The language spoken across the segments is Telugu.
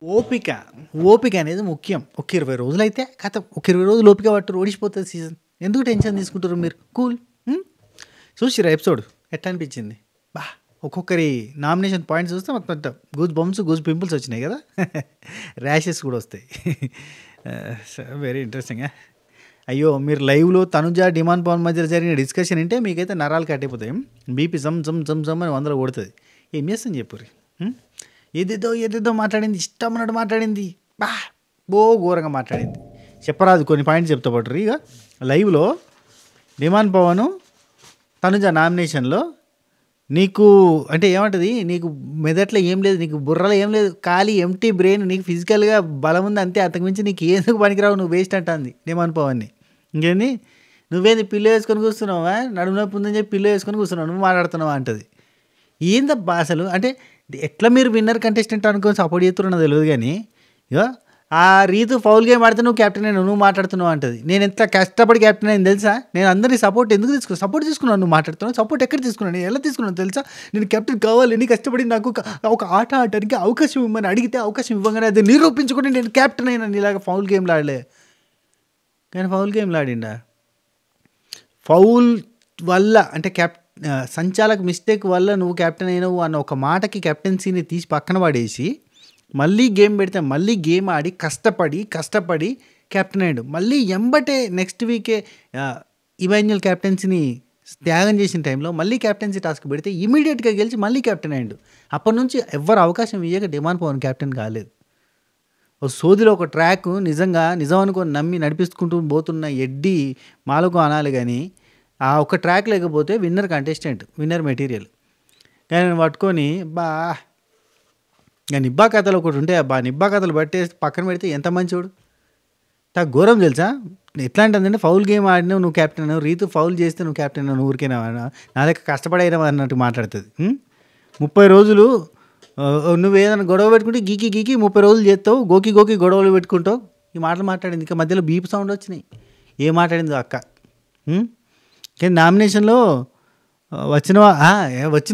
ఓపిక. ఓపిక అనేది ముఖ్యం. ఒక 20 రోజులైతే ఖతం. ఒక 20 రోజులు ఓపిక పట్టుర్రు ఓడిసిపోతది సీజన్. ఎందుకు టెన్షన్ తీసుకుంటుర్రు మీరు? కూల్. హ్మ్. చూసిర్రా ఎపిసోడ్? ఎట్లా అనిపించింది? ఒక్కొక్కరి నామినేషన్ పాయింట్స్ చూస్తే మొత్తం గూస్ బంప్స్, గూస్ పింపుల్స్ వచ్చినాయి కదా! ర్యాషెస్ కూడా వస్తాయి. Very interesting. అయ్యో! మీరు లైవ్‌లో తనుజ, డిమాండ్ పవన్ మధ్యలో జరిగిన డిస్కషన్ వింటే మీకైతే నరాలు కట్టిపోతాయి. బీపీ జమ్ జమ్ జమ్ జమ్ అని 100లో కొడతది. ఏం చేస్తాం చెప్పుర్రి? ఏదేదో మాట్లాడింది, ఇష్టం అన్నట్టు మాట్లాడింది. ఘోరంగా మాట్లాడింది. చెప్పరాదు, కొన్ని పాయింట్స్ చెప్తా పట్టుర్రి. ఇక లైవ్‌లో డిమాండ్ పవన్, తనుజ నామినేషన్‌లో నీకు అంటే ఏమంటది, నీకు మెదట్లో ఏం లేదు, నీకు బుర్రలో ఏం లేదు, ఖాళీ ఎంప్టీ బ్రెయిన్, నీకు ఫిజికల్గా బలం ఉంది అంతే, అంతకుమించి నీకు ఎందుకు పనికిరావు, నువ్వు వేస్ట్ అంటుంది డిమాండ్ పవన్ని. ఇంకేంది, నువ్వేంది పిల్లో వేసుకొని కూర్చున్నావా, నడుము నొప్పి ఉందని చెప్పి పిల్లో వేసుకొని కూర్చున్నావు, నువ్వు మాట్లాడుతున్నావా అంటది. ఏందబ్బా అసలు, అంటే ఎట్లా మీరు విన్నర్ కంటెస్టెంట్ అనుకొని సపోర్ట్ చేస్తున్నా తెలియదు కానీ, ఇక ఆ రీతు ఫౌల్ గేమ్ ఆడితే నువ్వు కెప్టెన్ అయినా, నువ్వు మాట్లాడుతున్నావు అంటది. నేను ఎంత కష్టపడి కెప్టెన్ అయింది తెలుసా, నేను అందరినీ సపోర్ట్ ఎందుకు తీసుకున్నాను, సపోర్ట్ తీసుకున్నాను, నువ్వు మాట్లాడుతున్నావు, సపోర్ట్ ఎక్కడ తీసుకున్నాను, నేను ఎలా తీసుకున్నాను తెలుసా, నేను కెప్టెన్ కావాలి, నేను కష్టపడి నాకు ఒక ఆట ఆడటానికి అవకాశం ఇవ్వమని అడిగితే అవకాశం ఇవ్వగానే అది నిరూపించుకొని నేను కెప్టెన్ అయినా, ఇలాగ ఫౌల్ గేమ్లు ఆడలే. కానీ ఫౌల్ గేమ్లు ఆడిండా, ఫౌల్ వల్ల అంటే సంచాలక మిస్టేక్ వల్ల నువ్వు కెప్టెన్ అయినావు అన్న ఒక మాటకి కెప్టెన్సీని తీసి పక్కన పడేసి మళ్ళీ గేమ్ పెడితే మళ్ళీ గేమ్ ఆడి కష్టపడి కెప్టెన్ అయ్యాడు. మళ్ళీ ఎంబటే నెక్స్ట్ వీకే ఇమాన్యుయల్ కెప్టెన్సీని త్యాగం చేసిన టైంలో మళ్ళీ కెప్టెన్సీ టాస్క్ పెడితే ఇమీడియట్గా గెలిచి మళ్ళీ కెప్టెన్ అయ్యాడు. అప్పటి నుంచి ఎవ్వరు అవకాశం ఇయ్యక డిమాండ్ పవన్ కెప్టెన్ కాలేదు. ఒక సోదిలో ఒక ట్రాక్ నిజం అనుకొని నమ్మి నడిపిస్తుకుంటూ పోతున్న ఎడ్డి మాలకు అనాలి కానీ, ఆ ఒక ట్రాక్ లేకపోతే విన్నర్ కంటెస్టెంట్, విన్నర్ మెటీరియల్. కానీ నేను పట్టుకొని నిబ్బా కథలు ఒకటి ఉంటే నిబ్బా కథలు పట్టేసి పక్కన పెడితే ఎంత మంచోడు. ఘోరం తెలుసా, ఎట్లా అంటుందంటే ఫౌల్ గేమ్ ఆడినావు నువ్వు కెప్టెన్ అన్నావు, రీతు ఫౌల్ చేస్తే నువ్వు కెప్టెన్ అన్నావు, నువ్వు ఊరికేనా, నా దగ్గర కష్టపడైనా అన్నట్టు మాట్లాడుతుంది. 30 రోజులు నువ్వు ఏదైనా గొడవ పెట్టుకుంటే గీకి 30 రోజులు చేస్తావు, గోకి గొడవలు పెట్టుకుంటావు. ఈ మాటలు మాట్లాడింది. ఇంకా మధ్యలో బీప్ సౌండ్ వచ్చినాయి. ఏం మాట్లాడిందో అక్క. కానీ నామినేషన్లో వచ్చిన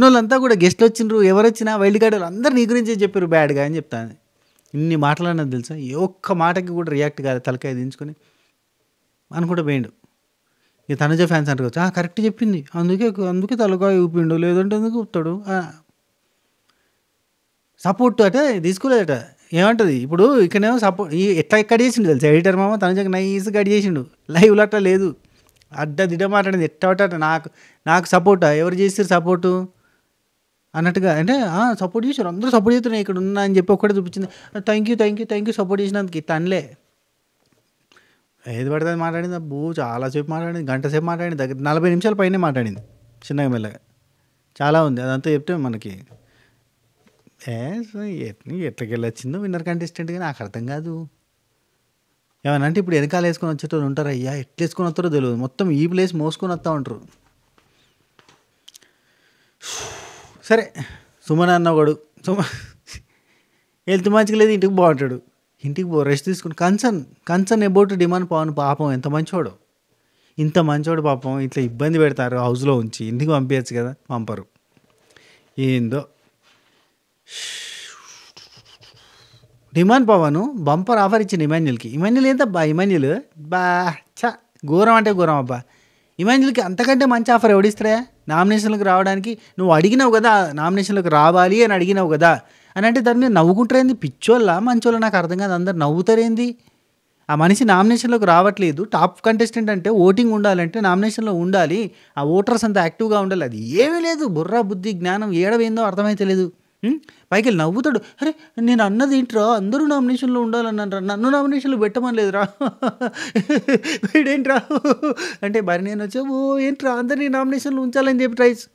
వాళ్ళంతా కూడా గెస్ట్లు వచ్చిండ్రు, ఎవరు వచ్చినా వైల్డ్ కార్డ్ వాళ్ళు అందరు నీ గురించే చెప్పారు బ్యాడ్గా అని చెప్తాను. ఇన్ని మాటలు అన్నది తెలుసా, ఏ ఒక్క మాటకి కూడా రియాక్ట్ కాదు, తలకాయ దించుకొని అనుకుంటూ పోయిండు. ఇక తనుజ ఫ్యాన్స్ అంటారు, కరెక్ట్ చెప్పింది, అందుకే తలకాయ ఊపిండు, లేదంటే ఎందుకు ఊపుతాడు. సపోర్ట్ అంటే తీసుకోలేదట. ఏమంటుంది ఇప్పుడు ఇక్కడేమో సపోర్ట్ ఎట్లా కట్ చేసిండు తెలుసా ఎడిటర్ మామ, తనుజకి నైస్ కట్ చేసిండు. లైవ్లో అట్లా లేదు, అడ్డ మాట్లాడింది. ఎట్ట నాకు సపోర్టా, ఎవరు చేస్తారు సపోర్టు అన్నట్టుగా. అంటే సపోర్ట్ చేశారు, అందరూ సపోర్ట్ చేస్తున్నారు, ఇక్కడ ఉన్నా అని చెప్పి ఒక్కటే చూపించింది. థ్యాంక్ యూ సపోర్ట్ చేసినందుకు. ఇట్లా అనలే, ఏది పడుతుంది మాట్లాడింది. చాలాసేపు మాట్లాడింది, గంట సేపు మాట్లాడింది, దగ్గర 40 నిమిషాల పైనే మాట్లాడింది, చిన్నగా మెల్లగా. చాలా ఉంది, అదంతా చెప్తే మనకి ఎట్లకెళ్ళొచ్చిందో విన్నర్ కంటెస్టెంట్గా నాకు అర్థం కాదు. ఏమన్నా అంటే ఇప్పుడు వెనకాల వేసుకొని వచ్చేటోళ్ళు ఉంటారు, అయ్యా ఎట్లా వేసుకొని వస్తారో తెలియదు, మొత్తం ఈ ప్లేస్ మోసుకొని వస్తూ ఉంటారు. సరే, సుమన్ అన్న ఒకడు, హెల్త్ మంచిగా లేదు, ఇంటికి బాగుంటాడు, ఇంటికి రెస్ట్ తీసుకుని కన్సర్న్ అబౌట్ డిమాండ్ పవన్. పాపం ఎంత మంచోడు, ఇంత మంచోడు పాపం, ఇట్లా ఇబ్బంది పెడతారు హౌస్లో ఉంచి, ఇంటికి పంపించచ్చు కదా, పంపరు. ఏందో డిమాండ్ పవన్ బంపర్ ఆఫర్ ఇచ్చింది ఇమాన్యుల్కి. ఇమాన్యుల్ ఏంటబ్బా, ఇమాన్యుల్ ఘోరం అంటే ఘోరం అబ్బా. ఇమాన్యుల్కి అంతకంటే మంచి ఆఫర్ ఎవడిస్తాడా నామినేషన్లకు రావడానికి. నువ్వు అడిగినావు కదా నామినేషన్లకు రావాలి అని అడిగినావు కదా అని అంటే దాన్ని మీద నవ్వుకుంటారేంది, పిచ్చోళ్ళ మంచోళ్ళ నాకు అర్థం కాదు, అందరు నవ్వుతారేంది. ఆ మనిషి నామినేషన్లోకి రావట్లేదు, టాప్ కంటెస్టెంట్ అంటే ఓటింగ్ ఉండాలంటే నామినేషన్లో ఉండాలి, ఆ ఓటర్స్ అంతా యాక్టివ్గా ఉండాలి, అది ఏమీ లేదు, బుర్ర బుద్ధి జ్ఞానం ఏడవేందో అర్థమైతే లేదు. పైకి వెళ్ళి నవ్వుతాడు, అరే నేను అన్నది ఏంట్రా, అందరూ నామినేషన్లో ఉండాలన్నారా, నన్ను నామినేషన్లో పెట్టమని లేదురా, వీడేంట్రా అంటే నేను వచ్చా, ఏంట్రా అందరినీ నామినేషన్లో ఉంచాలని చెప్పి ట్రైస్.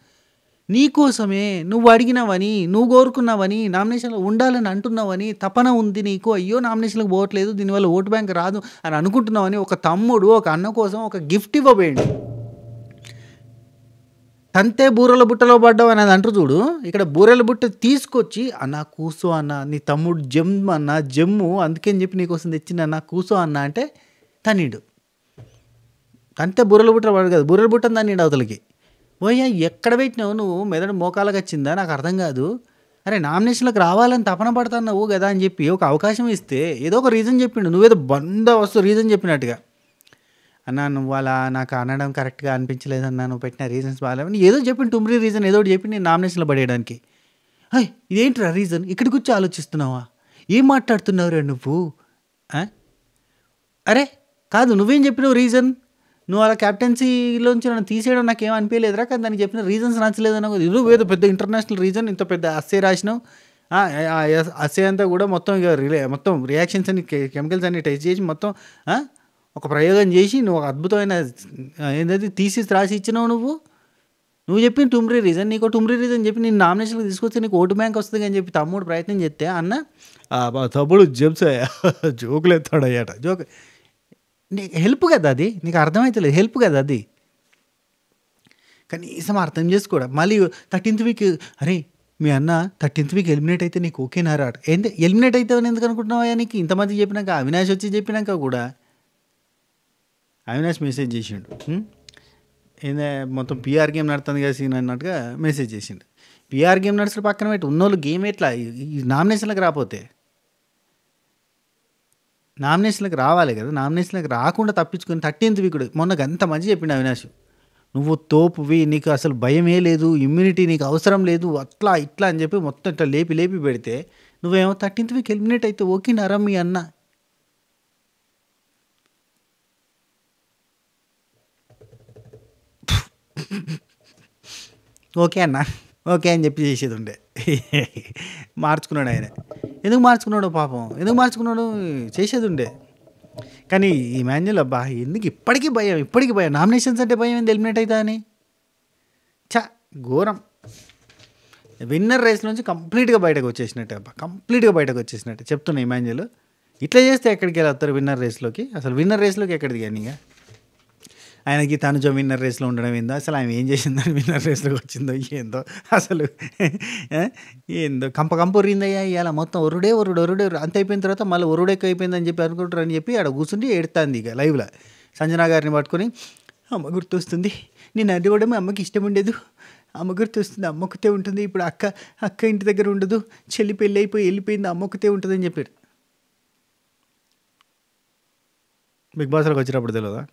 నీకోసమే నువ్వు అడిగినావని, నువ్వు కోరుకున్నావని, నామినేషన్లో ఉండాలని అంటున్నావని, తపన ఉంది నీకు, అయ్యో నామినేషన్లకు పోవట్లేదు, దీనివల్ల ఓటు బ్యాంక్ రాదు అని అనుకుంటున్నావని ఒక తమ్ముడు ఒక అన్న కోసం ఒక గిఫ్ట్ ఇవ్వబోయిండు. తంతే బూరెల బుట్టలో పడ్డావు అనేది అంటారు చూడు, ఇక్కడ బూరెల బుట్ట తీసుకొచ్చి అన్న కూసో అన్న, నీ తమ్ముడు జమ్ము అందుకని చెప్పి నీకోసం తెచ్చింది అన్న, కూసో అన్న అంటే తన్నిడు. తంతే బూరెల బుట్టలో పడదు కదా, బూరెల బుట్టని తన్నిడు అవతలకి. ఓయ్యా ఎక్కడ పెట్టినావు నువ్వు, మెదడు మోకాలకు వచ్చిందా నాకు అర్థం కాదు. అరే నామినేషన్లకు రావాలని తపన పడుతున్నావు కదా అని చెప్పి ఒక అవకాశం ఇస్తే ఏదో ఒక రీజన్ చెప్పిండు, నువ్వేదో వస్తు రీజన్ చెప్పినట్టుగా. అన్నా నువ్వు అలా నాకు అనడం కరెక్ట్గా అనిపించలేదన్నా, నువ్వు పెట్టిన రీజన్స్ బాగాలేవని ఏదో చెప్పిండు, టుమ్రీ రీజన్ ఏదో ఒకటి చెప్పి నేను నామినేషన్లో పడేయడానికి. అయ్ ఇదేంటిరా రీజన్, ఇక్కడికి వచ్చి ఆలోచిస్తున్నావా, ఏం మాట్లాడుతున్నావురా నువ్వు? అరే కాదు, నువ్వేం చెప్పినావు రీజన్, నువ్వు అలా క్యాప్టెన్సీలోంచి నన్ను తీసేయడం నాకు ఏం అనిపించలేదురా, కానీ దానికి చెప్పిన రీజన్స్ నచ్చలేదన్నా. ఇది ఏదో పెద్ద ఇంటర్నేషనల్ రీజన్, ఇంత పెద్ద అస్సే రాసినావు, అస్సే అంతా కూడా మొత్తం ఇక మొత్తం రియాక్షన్స్ అన్ని కెమికల్స్ అన్ని టెస్ట్ చేసి మొత్తం ఒక ప్రయోగం చేసి నువ్వు అద్భుతమైన ఏంటది తీసి రాసి ఇచ్చినావు. నువ్వు చెప్పిన టుమ్రీ రీజన్, నీకు టుమ్రీ రీజన్ చెప్పి నేను నామినేషన్కి తీసుకొస్తే నీకు ఓటు బ్యాంక్ వస్తుంది అని చెప్పి తమ్ముడు ప్రయత్నం చేస్తే అన్న తమ్ముడు జోకులు ఎత్తాడయ్యాట. జోక్ నీకు హెల్ప్ కదా అది, నీకు అర్థమవుతలేదు, హెల్ప్ కదా అది, కనీసం అర్థం చేసుకోవడం. మళ్ళీ 13th వీక్ అరే మీ అన్న 13th వీక్ ఎలిమినేట్ అయితే నీకు ఓకేనా రాట, ఏంటి ఎలిమినేట్ అవుతావని ఎందుకు అనుకుంటున్నావా? నీకు ఇంతమంది చెప్పినాక, అవినాష్ వచ్చి చెప్పినాక కూడా అవినాష్ మెసేజ్ చేసిండు, ఏందే మొత్తం పిఆర్ గేమ్ నడుతుంది కదా సీన్ అన్నట్టుగా మెసేజ్ చేసిండు. పిఆర్ గేమ్ నడుచుడు పక్కన పెట్టి ఉన్నోళ్ళు గేమ్ ఎట్లా ఈ నామినేషన్లకు రాకపోతే, నామినేషన్లకు రావాలి కదా, నామినేషన్లకు రాకుండా తప్పించుకొని 13th వీక్ మొన్న అంత మంచి చెప్పిండు అవినాష్, నువ్వు తోపువి, నీకు అసలు భయమే లేదు, ఇమ్యూనిటీ నీకు అవసరం లేదు, అట్లా ఇట్లా అని చెప్పి మొత్తం ఇట్లా లేపి లేపి పెడితే నువ్వేమో 13th వీక్ ఎలిమినేట్ అయితే ఓకేనారా మీ అన్న. ఓకే అన్న ఓకే అని చెప్పి చేసేది ఉండే, మార్చుకున్నాడు ఆయన. ఎందుకు మార్చుకున్నాడు పాపం, ఎందుకు మార్చుకున్నాడు, చేసేది ఉండే. కానీ ఈ మాన్యుల్ అబ్బా ఎందుకు ఇప్పటికీ భయం, నామినేషన్స్ అంటే భయం ఏంది ఎలిమినేట్ అవుతా అని. ఘోరం. విన్నర్ రేస్ నుంచి కంప్లీట్గా బయటకు వచ్చేసినట్టే అబ్బా, కంప్లీట్గా బయటకు వచ్చేసినట్టే చెప్తున్నా. ఈ మాన్యుల్ ఇట్లా చేస్తే ఎక్కడికి వెళ్ళి విన్నర్ రేస్లోకి, అసలు విన్నర్ రేస్లోకి ఎక్కడికి కానీ ఇక ఆయనకి తనుజ విన్నర్ రేస్లో ఉండడం ఏందో, అసలు ఆయన ఏం చేసిందని విన్నర్ రేస్లోకి వచ్చిందో ఏందో, అసలు ఏందో కంప ఉరిందయ్యా ఇవాళ మొత్తం ఒరుడే అంత అయిపోయిన తర్వాత మళ్ళీ ఒరుడెక్క అయిపోయిందని చెప్పి అనుకుంటారు అని చెప్పి ఆడ కూర్చుంటే ఏడుతుంది ఇక లైవ్లో. సంజన గారిని పట్టుకొని అమ్మ గుర్తొస్తుంది, నేను అడిగడం అమ్మకి ఇష్టం ఉండేది, అమ్మ గుర్తొస్తుంది, అమ్మ ఒక్కతే ఉంటుంది, ఇప్పుడు అక్క ఇంటి దగ్గర ఉండదు, చెల్లి పెళ్ళి అయిపోయి వెళ్ళిపోయింది, అమ్మ ఒక్కతే ఉంటుంది అని చెప్పారు. బిగ్ బాస్లోకి వచ్చినప్పుడు తెలియదా?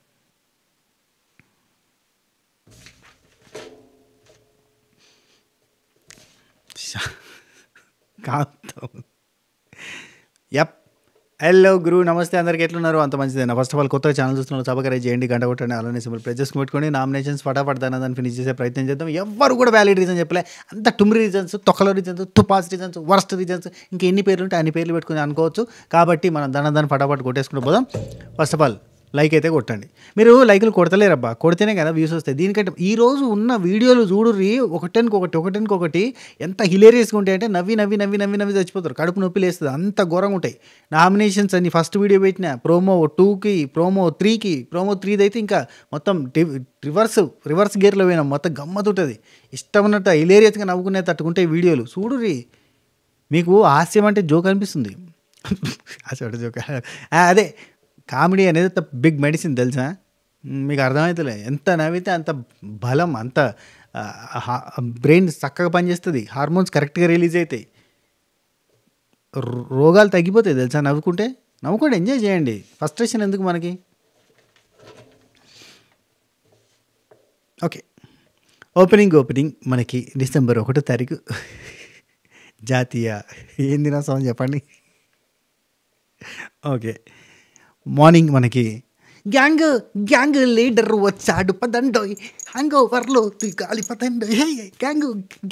కాంతం హలో గురు, నమస్తే అందరికి, ఎట్లున్నారు? అంత మంచిదేనా? ఫస్ట్ ఆఫ్ ఆల్ కొత్తగా ఛానల్ చూస్తున్నారు, సబ్స్క్రైబ్ చేయండి, గంట కొట్టండి, అలానే సింపుల్ ప్రెస్ చేసుకుని పెట్టుకోండి. నామినేషన్స్ ఫటాఫట్ దాన్ని ఫినిష్ చేసే ప్రయత్నం చేద్దాం. ఎవరు కూడా వ్యాలిడ్ రీజన్ చెప్పలే, అంత టుమ్రీ రీజన్స్, తొక్కల రీజన్స్, తుపాస్ రీజన్స్, వర్స్ట్ రీజన్స్, ఇంకా ఎన్ని పేర్లు ఉంటే అన్ని పేర్లు పెట్టుకుని అనుకోవచ్చు. కాబట్టి మనం దాన్ని ఫటాఫట్ కొట్టేసుకుంటూ పోదాం. ఫస్ట్ ఆఫ్ ఆల్ లైక్ అయితే కొట్టండి. మీరు లైకులు కొడతలేరబ్బా, కొడితేనే కదా వ్యూస్ వస్తాయి. దీనికంటే ఈరోజు ఉన్న వీడియోలు చూడుర్రి, ఒకటికొకటి ఎంత హిలేరియస్గా ఉంటాయి అంటే నవ్వి చచ్చిపోతారు, కడుపు నొప్పి లేస్తుంది, అంత ఘోరంగా ఉంటాయి. నామినేషన్స్ అని ఫస్ట్ వీడియో పెట్టిన ప్రోమో 2కి, ప్రోమో 3కి, ప్రోమో 3 అయితే ఇంకా మొత్తం రివర్స్ గేర్లో పోయినాం, మొత్తం గమ్మత్ ఉంటుంది. ఇష్టం ఉన్నట్టు హిలేరియస్గా నవ్వుకునే తట్టుకుంటే వీడియోలు చూడుర్రి. మీకు హాస్యం అంటే జోక్ అనిపిస్తుంది, జోక్ అదే కామెడీ అనేది అంత బిగ్ మెడిసిన్ తెలుసా, మీకు అర్థమవుతలే. ఎంత నవ్వితే అంత బలం, అంత బ్రెయిన్ చక్కగా పనిచేస్తుంది, హార్మోన్స్ కరెక్ట్గా రిలీజ్ అవుతాయి, రోగాలు తగ్గిపోతాయి తెలుసా నవ్వుకుంటే. నవ్వుకుంటే ఎంజాయ్ చేయండి, ఫ్రస్ట్రేషన్ ఎందుకు మనకి. ఓకే, ఓపెనింగ్ మనకి డిసెంబర్ 1వ తారీఖు జాతీయ ఏం దినోత్సవం చెప్పండి. ఓకే, మార్నింగ్ మనకి గ్యాంగ్ లీడర్ వచ్చాడు పదండోయ్, హ్యాంగ్ ఓవర్లో గాలి పదండోయ్,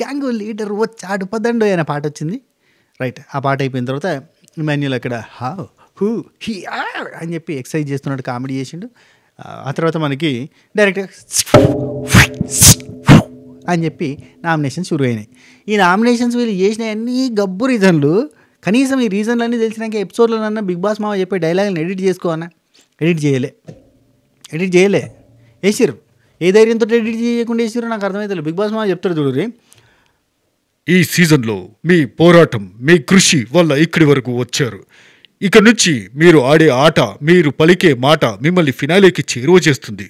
గ్యాంగ్ లీడర్ వచ్చాడు పదండోయ్ అనే పాట వచ్చింది. రైట్, ఆ పాట అయిపోయిన తర్వాత మాన్యుల్ అక్కడ హూ హీ అని చెప్పి ఎక్సర్సైజ్ చేస్తున్నట్టు కామెడీ చేసిండు. ఆ తర్వాత మనకి డైరెక్ట్గా అని చెప్పి నామినేషన్స్ షురు అయినాయి. ఈ నామినేషన్స్ వీళ్ళు చేసిన అన్ని గబ్బు రీజన్లు, కనీసం ఈ రీజన్లు అన్నీ తెలిసినాక ఎపిసోడ్లోనన్నా బిగ్ బాస్ మామ చెప్పే డైలాగులను ఎడిట్ చేసుకోవన్నా, ఎడిట్ చేయలే వేసిర్రు. ఏ ధైర్యంతో ఎడిట్ చేయకుండా వేసిర్రు నాకు అర్థమవుతుంది. బిగ్ బాస్ మామ చెప్తారు చూడరి, ఈ సీజన్లో మీ పోరాటం, మీ కృషి వల్ల ఇక్కడి వరకు వచ్చారు. ఇక నుంచి మీరు ఆడే ఆట, మీరు పలికే మాట మిమ్మల్ని ఫినాలేకి చేరువ చేస్తుంది.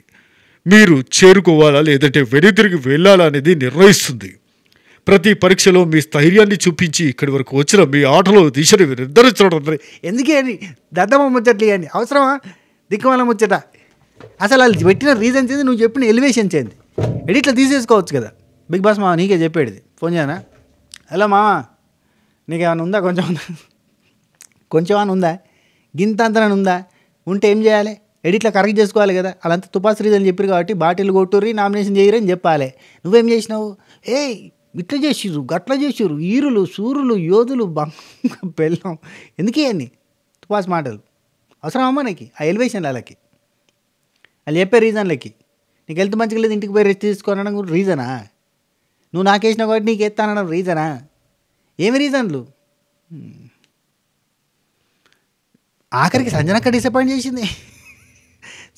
మీరు చేరుకోవాలా లేదంటే వెనుతిరిగి వెళ్ళాలా అనేది నిర్ణయిస్తుంది. ప్రతి పరీక్షలో మీ స్థైర్యాన్ని చూపించి ఇక్కడి వరకు వచ్చిన మీ ఆటలో దిశను నిర్ధారించడం. ఎందుకే అని దద్దమ్మ ముచ్చట్లు అని అవసరమా? దిక్కుమాల ముచ్చట. అసలు వాళ్ళు పెట్టిన రీజన్స్ ఏంది, నువ్వు చెప్పిన ఎలివేషన్స్ ఏంది? ఎడిట్లో తీసేసుకోవచ్చు కదా. బిగ్ బాస్ మామ నీకే చెప్పేది. ఫోన్ చేయనా? హలో మామ, నీకేమైనా ఉందా? కొంచెం అని ఉందా? గింత అంతనని ఉందా? ఉంటే ఏం చేయాలి? ఎడిట్లో కరెక్ట్ చేసుకోవాలి కదా. వాళ్ళంతా తుపాస్ రీజన్ చెప్పారు కాబట్టి బాటిల్ కొట్టుర్రి, నామినేషన్ చేయరని చెప్పాలి. నువ్వేం చేసినావు? ఇట్లా చేసిర్రు, గట్లా చేసిర్రు, ఈరులు సూరులు యోధులు బెల్లం. ఎందుకే అన్ని తుపాస్ మాటలు అవసరమమ్మా నీకు? ఆ ఎలివేషన్ వాళ్ళకి వాళ్ళు చెప్పే రీజన్లకి. నీకు హెల్త్ మంచిగా లేదు, ఇంటికి పోయి రెస్ట్ తీసుకోనడం కూడా రీజనా? నువ్వు నాకేసినావు కాబట్టి నీకు ఎత్తానడం రీజనా? ఏమి రీజన్లు? ఆఖరికి సంజనక్క డిసప్పాయింట్ చేసింది.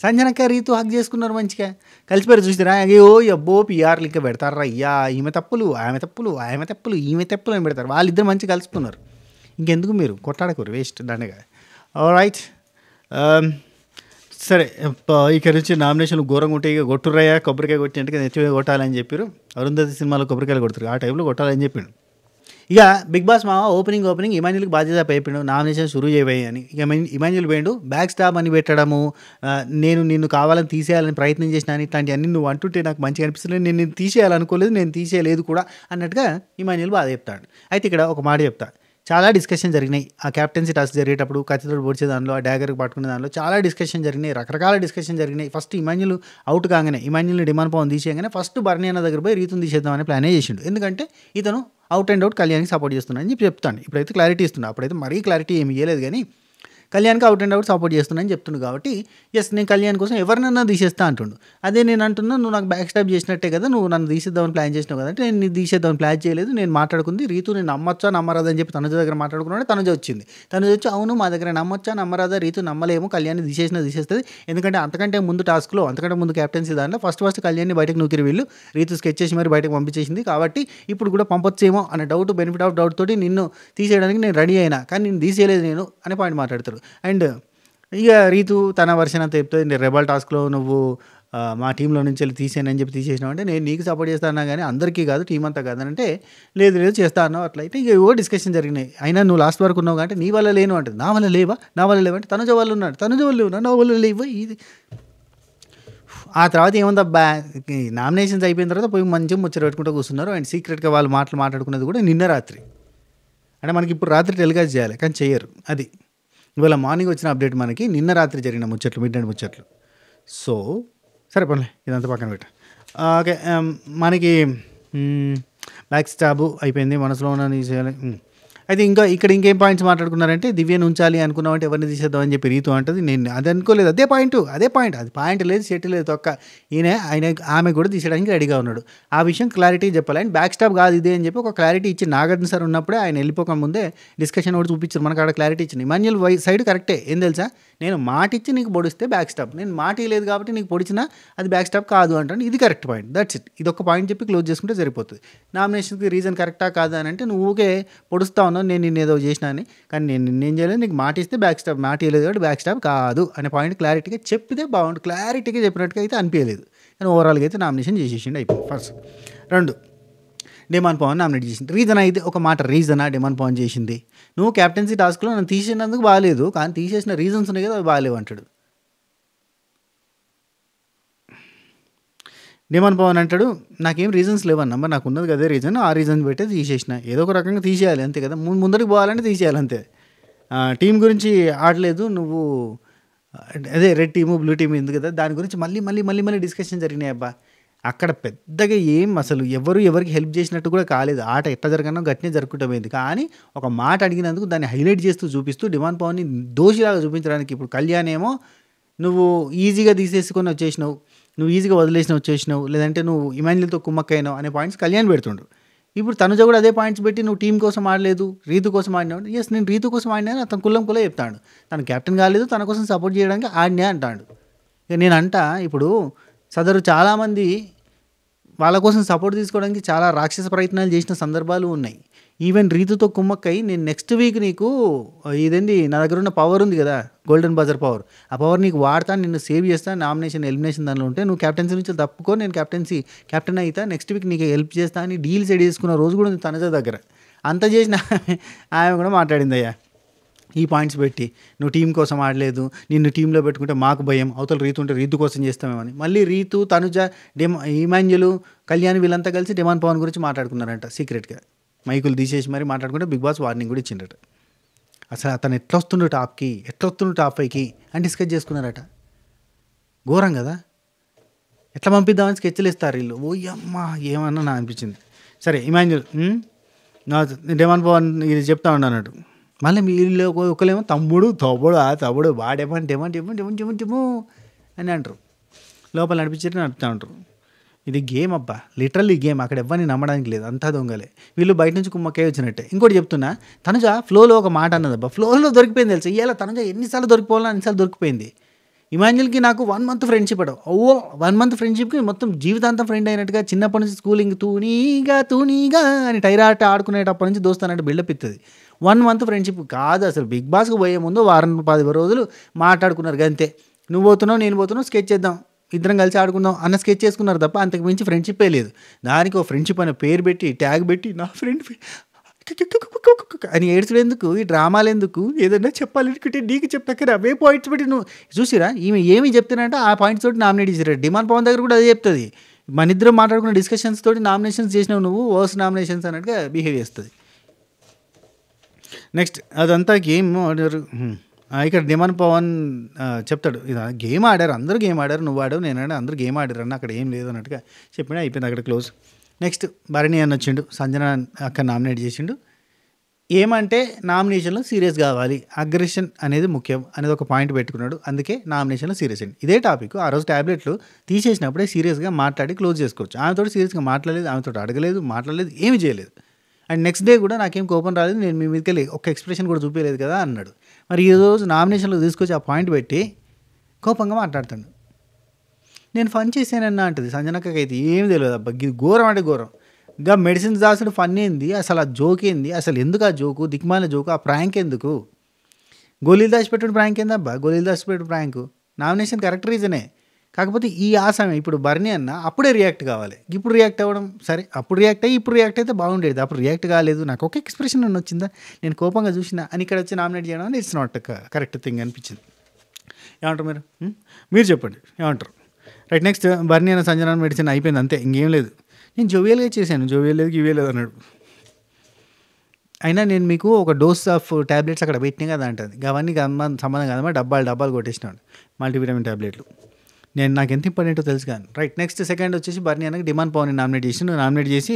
సంజనక్క రీతు హక్ చేసుకున్నారు, మంచిగా కలిసిపోయారు. చూసిరా? అయ్యో అబ్బో పిఆర్లు ఇంకా పెడతారా? అయ్యా ఈమె తప్పులు ఆమె తప్పులు, ఆమె తప్పులు ఈమె తప్పులు అని పెడతారు. వాళ్ళిద్దరు మంచిగా కలుసుకున్నారు. ఇంకెందుకు మీరు కొట్టాడకూరు, వేస్ట్ దండగా. రైట్, సరే. ఇక నుంచి నామినేషన్లు ఘోరంగా ఉంటాయి. ఇక కొట్టుర్రయ్యా, కొబ్బరికాయ కొట్టినట్టుగా నెత్తిగా కొట్టాలని చెప్పారు. అరుంధతి సినిమాలో కొబ్బరికాయలు కొడుతారు, ఆ టైంలో కొట్టాలని చెప్పాడు. ఇక బిగ్ బాస్ మామ ఓపెనింగ్ ఇమాన్యుల్కి బాధ్యత అయిపోయాడు. నామినేషన్ షురూ చేయబోయి అని. ఇక ఇమాన్యుల్ పోయిండు. బ్యాక్ స్టాప్ అని పెట్టడము, నేను నిన్ను కావాలని తీసేయాలని ప్రయత్నం చేసినా అని ఇట్లాంటివన్నీ నువ్వు అంటుంటే నాకు మంచిగా అనిపిస్తుంది. నేను నిన్ను తీసేయాలనుకోలేదు, నేను తీసేయలేదు కూడా అన్నట్టుగా ఇమాన్యుల్ బాధ చెప్తాడు. అయితే ఇక్కడ ఒక మాట చెప్తా. చాలా డిస్కషన్ జరిగినాయి. ఆ క్యాప్టెన్సీ టాస్క్ జరిగేటప్పుడు కత్తితో పొడిచే దానిలో, ఆ డ్యాగర్కి పట్టుకునే దానిలో చాలా డిస్కషన్ జరిగినాయి, రకరకాల డిస్కషన్ జరిగినాయి. ఫస్ట్ ఇమాన్యుల్ అవుట్ కాగానే, ఇమాన్యుల్ని డిమాండ్ పవన్ తీసేయగానే ఫస్ట్ బర్నీ అన్న దగ్గర పోయి రీతుని తీసేద్దామని ప్లానే చేసిండు. ఎందుకంటే ఇతను అవుట్ అండ్ అవుట్ కళ్యాణ్కి సపోర్ట్ చేస్తున్నాను అని చెప్తాను. ఇప్పుడైతే క్లారిటీ ఇస్తున్నా. అప్పుడైతే మరీ క్లారిటీ ఏమి ఇవ్వలేదు, కానీ కళ్యాణ్కి అవుట్ అండ్ అవుట్ సపోర్ట్ చేస్తున్నాను చెప్తున్నాను కాబట్టి ఎస్ నేను కళ్యాణ్ కోసం ఎవరినన్నా తీసేస్తా అంటుండు. అదే నేను అంటున్నా, నువ్వు నాకు బ్యాక్ స్టాప్ చేసినట్టే కదా, నువ్వు నన్ను తీసేద్దామని ప్లాన్ చేసినావు కదా అంటే నేను తీసేద్దామని ప్లాన్ చేయలేదు. నేను మాట్లాడుకుంది రీతు, నేను నమ్మొచ్చా నమ్మరాదని చెప్పి తనుజ దగ్గర మాట్లాడుకున్నాడు. తనుజ వచ్చింది. తనుజ వచ్చి అవును మా దగ్గర నమ్మొచ్చా నమ్మరాదా, రీతు నమ్మలేము, కళ్యాణ్ని తీసేస్తుంది. ఎందుకంటే అంతకంటే ముందు టాస్క్లో, అంతకంటే ముందు క్యాప్టెన్సీ దాంట్లో ఫస్ట్ కళ్యాణ్ని బయటకు నూకిరి వీళ్ళు, రీతు స్కెచ్ చేసి మరి బయటకు పంపించేసింది. కాబట్టి ఇప్పుడు కూడా పంపొచ్చేమో అనే డౌట్, బెనిఫిట్ ఆఫ్ డౌట్ తోటి నిన్ను తీసేయడానికి నేను రెడీ అయినా, కానీ నేను తీసేయలేదు నేను అనే పాయింట్ మాట్లాడతారు. అండ్ ఇక రీతు తన వర్షన్ అంతా చెప్తుంది. నేను రెబల్ టాస్క్లో నువ్వు మా టీంలో నుంచి వెళ్ళి తీసేయనని చెప్పి తీసేసినావు అంటే నేను నీకు సపోర్ట్ చేస్తాను కానీ అందరికీ కాదు, టీం అంతా కాదు అని అంటే లేదు చేస్తా అన్నావు. అట్లయితే ఇక ఏవో డిస్కషన్ జరిగినాయి. అయినా నువ్వు లాస్ట్ వరకు ఉన్నావు అంటే నీ వల్ల లేను అంటే నా వల్ల లేవా అంటే తనుజ వాళ్ళు ఉన్నాడు, తనుజ వాళ్ళు ఉన్నా నా వల్ల లేవా ఇది. ఆ తర్వాత ఏముందబ్బా, నామినేషన్స్ అయిపోయిన తర్వాత పోయి మంచిగా ముచ్చట పెట్టుకుంటూ కూర్చున్నారు. అండ్ సీక్రెట్గా వాళ్ళు మాట్లాడుకున్నది కూడా నిన్న రాత్రి. అంటే మనకి ఇప్పుడు రాత్రి టెలికాస్ట్ చేయాలి కానీ చెయ్యరు. అది ఇవాళ మార్నింగ్ వచ్చిన అప్డేట్ మనకి నిన్న రాత్రి జరిగిన ముచ్చట్లు, మిడ్ నైట్ ముచ్చట్లు. సో సరే పనులే, ఇదంతా పక్కన పెట్ట. ఓకే, మనకి బ్యాక్ స్టాబ్ అయిపోయింది, మనసులో ఉన్న చేయాలి. అయితే ఇక్కడ ఇంకేం పాయింట్స్ మాట్లాడుకున్నారంటే దివ్యను ఉంచాలి అనుకున్నామంటే ఎవరిని తీసేద్దామని చెప్పి రీతు అంటది. నేను అది అనుకోలేదు, అదే పాయింట్ అది పాయింట్ లేదు, సెట్ లేదు, తొక్క. ఆమె కూడా తీసేయడానికి రెడీగా ఉన్నాడు. ఆ విషయం క్లారిటీ చెప్పాలి. అండ్ బ్యాక్ స్టాప్ కాదు ఇదే అని చెప్పి ఒక క్లారిటీ ఇచ్చి నాగార్జున సార్ ఉన్నప్పుడే ఆయన వెళ్ళిపోక ముందే డిస్కషన్ కూడా చూపించారు మనకు, ఆడ క్లారిటీ ఇచ్చింది. ఇమాన్యుల్ సైడ్ కరెక్టే, ఏం తెలుసా, నేను మాట ఇచ్చి నీకు పొడిస్తే బ్యాక్ స్టాప్, నేను మాట ఇవ్వలేదు కాబట్టి నీకు పొడిచినా అది బ్యాక్ స్టాప్ కాదు అంటాను. ఇది కరెక్ట్ పాయింట్, దట్స్ ఇట్. ఇది ఒక పాయింట్ చెప్పి క్లోజ్ చేసుకుంటే సరిపోతుంది. నామినేషన్కి రీజన్ కరెక్టా కాదా అని అంటే నువ్వు ఊకే పొడుస్తా ఉన్నావు, నేను నిన్ను ఏదో చేసినా అని, కానీ నేను నిన్నేం చేయలేదు, నీకు మాట ఇస్తే బ్యాక్ స్టాప్, మాట ఇవ్వలేదు కాబట్టి బ్యాక్ స్టాప్ కాదు అనే పాయింట్ క్లారిటీగా చెప్పితే బాగుంటుంది. క్లారిటీగా చెప్పినట్టుగా అయితే అనిపించలేదు, కానీ ఓవరాల్గా అయితే నామినేషన్ చేసేసిండు, అయిపోయింది. ఫస్ట్ 2 డిమాండ్ పవన్ నామినేట్ చేసింది. రీజన్ అయితే ఒక మాట, రీజనా డిమాండ్ పవన్ చేసింది? నువ్వు క్యాప్టెన్సీ టాస్క్లో నన్ను తీసేసినందుకు బాగాలేదు, కానీ తీసేసిన రీజన్స్ ఉన్నాయి కదా అవి బాగాలేవు అంటాడు. డిమాండ్ పవన్ అంటాడు నాకేం రీజన్స్ లేవన్నా, మరి నాకు ఉన్నది కదే రీజన్, ఆ రీజన్ పెట్టే తీసేసిన, ఏదో ఒక రకంగా తీసేయాలి అంతే కదా, ముందరికి పోవాలంటే తీసేయాలి అంతే. టీం గురించి ఆడలేదు నువ్వు, అదే రెడ్ టీము బ్లూ టీమ్ ఉంది కదా, దాని గురించి మళ్ళీ డిస్కషన్ జరిగినాయి అబ్బా. అక్కడ పెద్దగా ఏం అసలు ఎవరికి హెల్ప్ చేసినట్టు కూడా కాలేదు. ఆట ఎట్లా జరగనో గట్టినే జరుగుతుంటుంది. కానీ ఒక మాట అడిగినందుకు దాన్ని హైలైట్ చేస్తూ చూపిస్తూ డిమాండ్ పవన్ని దోషిలాగా చూపించడానికి, ఇప్పుడు కళ్యాణ్ ఏమో నువ్వు ఈజీగా తీసేసుకొని వచ్చేసినావు, నువ్వు ఈజీగా వచ్చేసినావు, లేదంటే నువ్వు ఇమాన్యుల్తో కుమ్మక్కైనావు అనే పాయింట్స్ కళ్యాణ్ పెడుతుండు. ఇప్పుడు తనుజ కూడా అదే పాయింట్స్ పెట్టి నువ్వు టీం కోసం ఆడలేదు, రీతు కోసం ఆడినావు. ఎస్ నేను రీతు కోసం ఆడినా అతను కుల్లం చెప్తాడు, తను కెప్టెన్ కాలేదు, తన కోసం సపోర్ట్ చేయడానికి ఆడినా అంటాడు. ఇక నేను ఇప్పుడు సదరు చాలామంది వాళ్ళ కోసం సపోర్ట్ తీసుకోవడానికి చాలా రాక్షస ప్రయత్నాలు చేసిన సందర్భాలు ఉన్నాయి. ఈవెన్ రీతుతో కుమ్మక్కై నేను నెక్స్ట్ వీక్ నీకు ఇదేంటి నా దగ్గర ఉన్న పవర్ ఉంది కదా, గోల్డెన్ బజర్ పవర్, ఆ పవర్ నీకు వాడతాను, నిన్ను సేవ్ చేస్తాను, నామినేషన్ ఎలిమినేషన్ దానిలో ఉంటే నువ్వు క్యాప్టెన్సీ నుంచి తప్పుకో, నేను కెప్టెన్ అవుతా, నెక్స్ట్ వీక్ నీకు హెల్ప్ చేస్తా అని డీల్ సెట్ చేసుకున్న రోజు కూడా ఉంది తనజ దగ్గర. అంత చేసిన ఆమె కూడా మాట్లాడింది అయ్యా ఈ పాయింట్స్ పెట్టి, నువ్వు టీం కోసం ఆడలేదు, నిన్ను టీంలో పెట్టుకుంటే మాకు భయం, అవతల రీతు ఉంటే రీతు కోసం చేస్తామేమని. మళ్ళీ రీతు, తనుజ, ఇమాన్యులు, కళ్యాణ్ వీళ్ళంతా కలిసి డిమాండ్ పవన్ గురించి మాట్లాడుకున్నారంట సీక్రెట్గా, మైకులు తీసేసి మరి మాట్లాడుకుంటే బిగ్ బాస్ వార్నింగ్ కూడా ఇచ్చిండట. అసలు అతను ఎట్లా వస్తుండు టాప్కి, ఎట్లా వస్తుండు టాప్ 5కి అని డిస్కస్ చేసుకున్నారట. ఘోరం కదా, ఎట్లా పంపిద్దామని స్కెచ్లు ఇస్తారు వీళ్ళు. ఓ అమ్మ ఏమన్నా నా అనిపించింది. సరే ఇమాన్యుల్ నా డిమాండ్ పవన్ ఇది చెప్తా ఉన్నాడు. మళ్ళీ వీళ్ళు ఒకలేమో తమ్ముడు వాడేమంటేమో అని అంటారు, లోపల నడిపించేది నడుపుతూ ఉంటారు. ఇది గేమ్ అబ్బా, లిటరల్లీ గేమ్. అక్కడ ఎవరిని నమ్మడానికి లేదు, అంతా దొంగలే. వీళ్ళు బయట నుంచి కుమ్మకే వచ్చినట్టే. ఇంకోటి చెప్తున్నా, తనుజ ఫ్లోలో ఒక మాట అన్నదబ్బా, ఫ్లోలో దొరికిపోయింది తెలుసు. ఇవాళ తనుజ ఎన్నిసార్లు దొరికిపోవాలని అన్నిసార్లు దొరికిపోయింది. ఇమాన్యుల్కి నాకు 1 month ఫ్రెండ్షిప్ అడ, 1 month ఫ్రెండ్షిప్కి మొత్తం జీవితాంతం ఫ్రెండ్ అయినట్టుగా, చిన్నప్పటి నుంచి స్కూలింగ్ తూనీగా అని టైరాట ఆడుకునేటప్పటి నుంచి దోస్తానంటే బిల్డప్ ఇస్తుంది. 1 month ఫ్రెండ్షిప్ కాదు అసలు. బిగ్ బాస్కి పోయే ముందు వారం 10 రోజులు మాట్లాడుకున్నారు అంతే. నువ్వు పోతున్నావు, నేను పోతున్నావు, స్కెచ్ చేద్దాం, ఇద్దరం కలిసి ఆడుకుందాం అన్న స్కెచ్ చేసుకున్నారు తప్ప అంతకు మించి ఫ్రెండ్షిప్పే లేదు. దానికి ఒక ఫ్రెండ్షిప్ అనే పేరు పెట్టి ట్యాగ్ పెట్టి నా ఫ్రెండ్ అని ఏడ్చుడు ఎందుకు, ఈ డ్రామాలు ఎందుకు, ఏదన్నా చెప్పాలనుకుంటే నీకు చెప్తాక అవే పాయింట్స్ పెట్టి నువ్వు చూసిరా. ఈమె ఏమి చెప్తున్నారంటే ఆ పాయింట్స్ తోటి నామినేట్ చేసారు. డిమాండ్ పవన్ దగ్గర కూడా అదే చెప్తుంది. మన ఇద్దరం మాట్లాడుకున్న డిస్కషన్స్ తోటి నామినేషన్స్ చేసినావు నువ్వు, వర్స్ నామినేషన్స్ అన్నట్టుగా బిహేవ్ చేస్తుంది. నెక్స్ట్ అదంతా గేమ్ ఆడారు. ఇక్కడ డిమాండ్ పవన్ చెప్తాడు, ఇది గేమ్ ఆడారు, అందరూ గేమ్ ఆడారు, నువ్వు ఆడావు, నేను ఆడాను, అందరూ గేమ్ ఆడారు అన్న, అక్కడ ఏం లేదు అన్నట్టుగా చెప్పినా అయిపోయింది అక్కడ క్లోజ్. నెక్స్ట్ భరణి అని వచ్చిండు, సంజన అక్కడ నామినేట్ చేసిండు. ఏమంటే నామినేషన్లో సీరియస్ కావాలి, అగ్రెషన్ అనేది ముఖ్యం అనేది ఒక పాయింట్ పెట్టుకున్నాడు. అందుకే నామినేషన్లో సీరియస్ అండి. ఇదే టాపిక్ ఆ రోజు ట్యాబ్లెట్లు తీసేసినప్పుడే సీరియస్గా మాట్లాడి క్లోజ్ చేసుకోవచ్చు. ఆమెతో సీరియస్గా మాట్లాడలేదు, ఆమెతో అడగలేదు, మాట్లాడలేదు, ఏమి చేయలేదు. అండ్ నెక్స్ట్ డే కూడా నాకేం కోపం రాలేదు, నేను మీ మీదకి వెళ్ళి ఒక ఎక్స్ప్రెషన్ కూడా చూపించలేదు కదా అన్నాడు. మరి ఈరోజు నామినేషన్లో తీసుకొచ్చి ఆ పాయింట్ పెట్టి కోపంగా మాట్లాడతాడు. నేను ఫన్ చేశానన్నా అంటుంది సంజనక్కకి. అయితే ఏమి తెలియదు అబ్బా, ఘోరం అంటే ఘోరం. ఇంకా మెడిసిన్స్ దాసుడు ఫన్ ఏంది అసలు, ఆ జోక్ ఏంది అసలు, ఎందుకు ఆ జోకు, దిక్మాల జోకు, ఆ ప్రాంక్ ఎందుకు, గోళీలు దాచిపెట్టిన ప్రాంక్ ఏందబ్బా, గోళీలు దాచిపెట్టిన ప్రాంకు. నామినేషన్ కరెక్ట్ రీజనే, కాకపోతే ఈ ఆశయం ఇప్పుడు బర్నీ అన్న అప్పుడే రియాక్ట్ కావాలి, ఇప్పుడు రియాక్ట్ అవ్వడం సరే, అప్పుడు రియాక్ట్ అయ్యి ఇప్పుడు రియాక్ట్ అయితే బాగుండేది. అప్పుడు రియాక్ట్ కాలేదు, నాకు ఒక ఎక్స్ప్రెషన్ అని వచ్చిందా, నేను కోపంగా చూసినా అని ఇక్కడ వచ్చి నామినేట్ చేయడం అని ఇట్స్ నాట్ కరెక్ట్ థింగ్ అనిపించింది. ఏమంటారు మీరు, మీరు చెప్పండి ఏమంటారు. రైట్, నెక్స్ట్ బర్నీ అన్న సంజన మెడిసిన్ అయిపోయింది అంతే, ఇంకేం లేదు. నేను జోవియల్గా చేశాను, జోవియల్ లేదు గివే లేదు అన్నాడు. అయినా నేను మీకు ఒక డోస్ ఆఫ్ ట్యాబ్లెట్స్ అక్కడ పెట్టినా కదా అంటుంది, అవన్నీ సంబంధం కాదమ్మా, డబ్బాలు కొట్టేసినాడు మల్టీవిటమిన్ ట్యాబ్లెట్లు. నాకు ఎంత ఇంపార్టెంటో తెలుసు కానీ. రైట్, నెక్స్ట్ సెకండ్ వచ్చేసి బర్నీ అన్నకి డిమాండ్ పవన్ నామినేట్ చేసి, నామినేట్ చేసి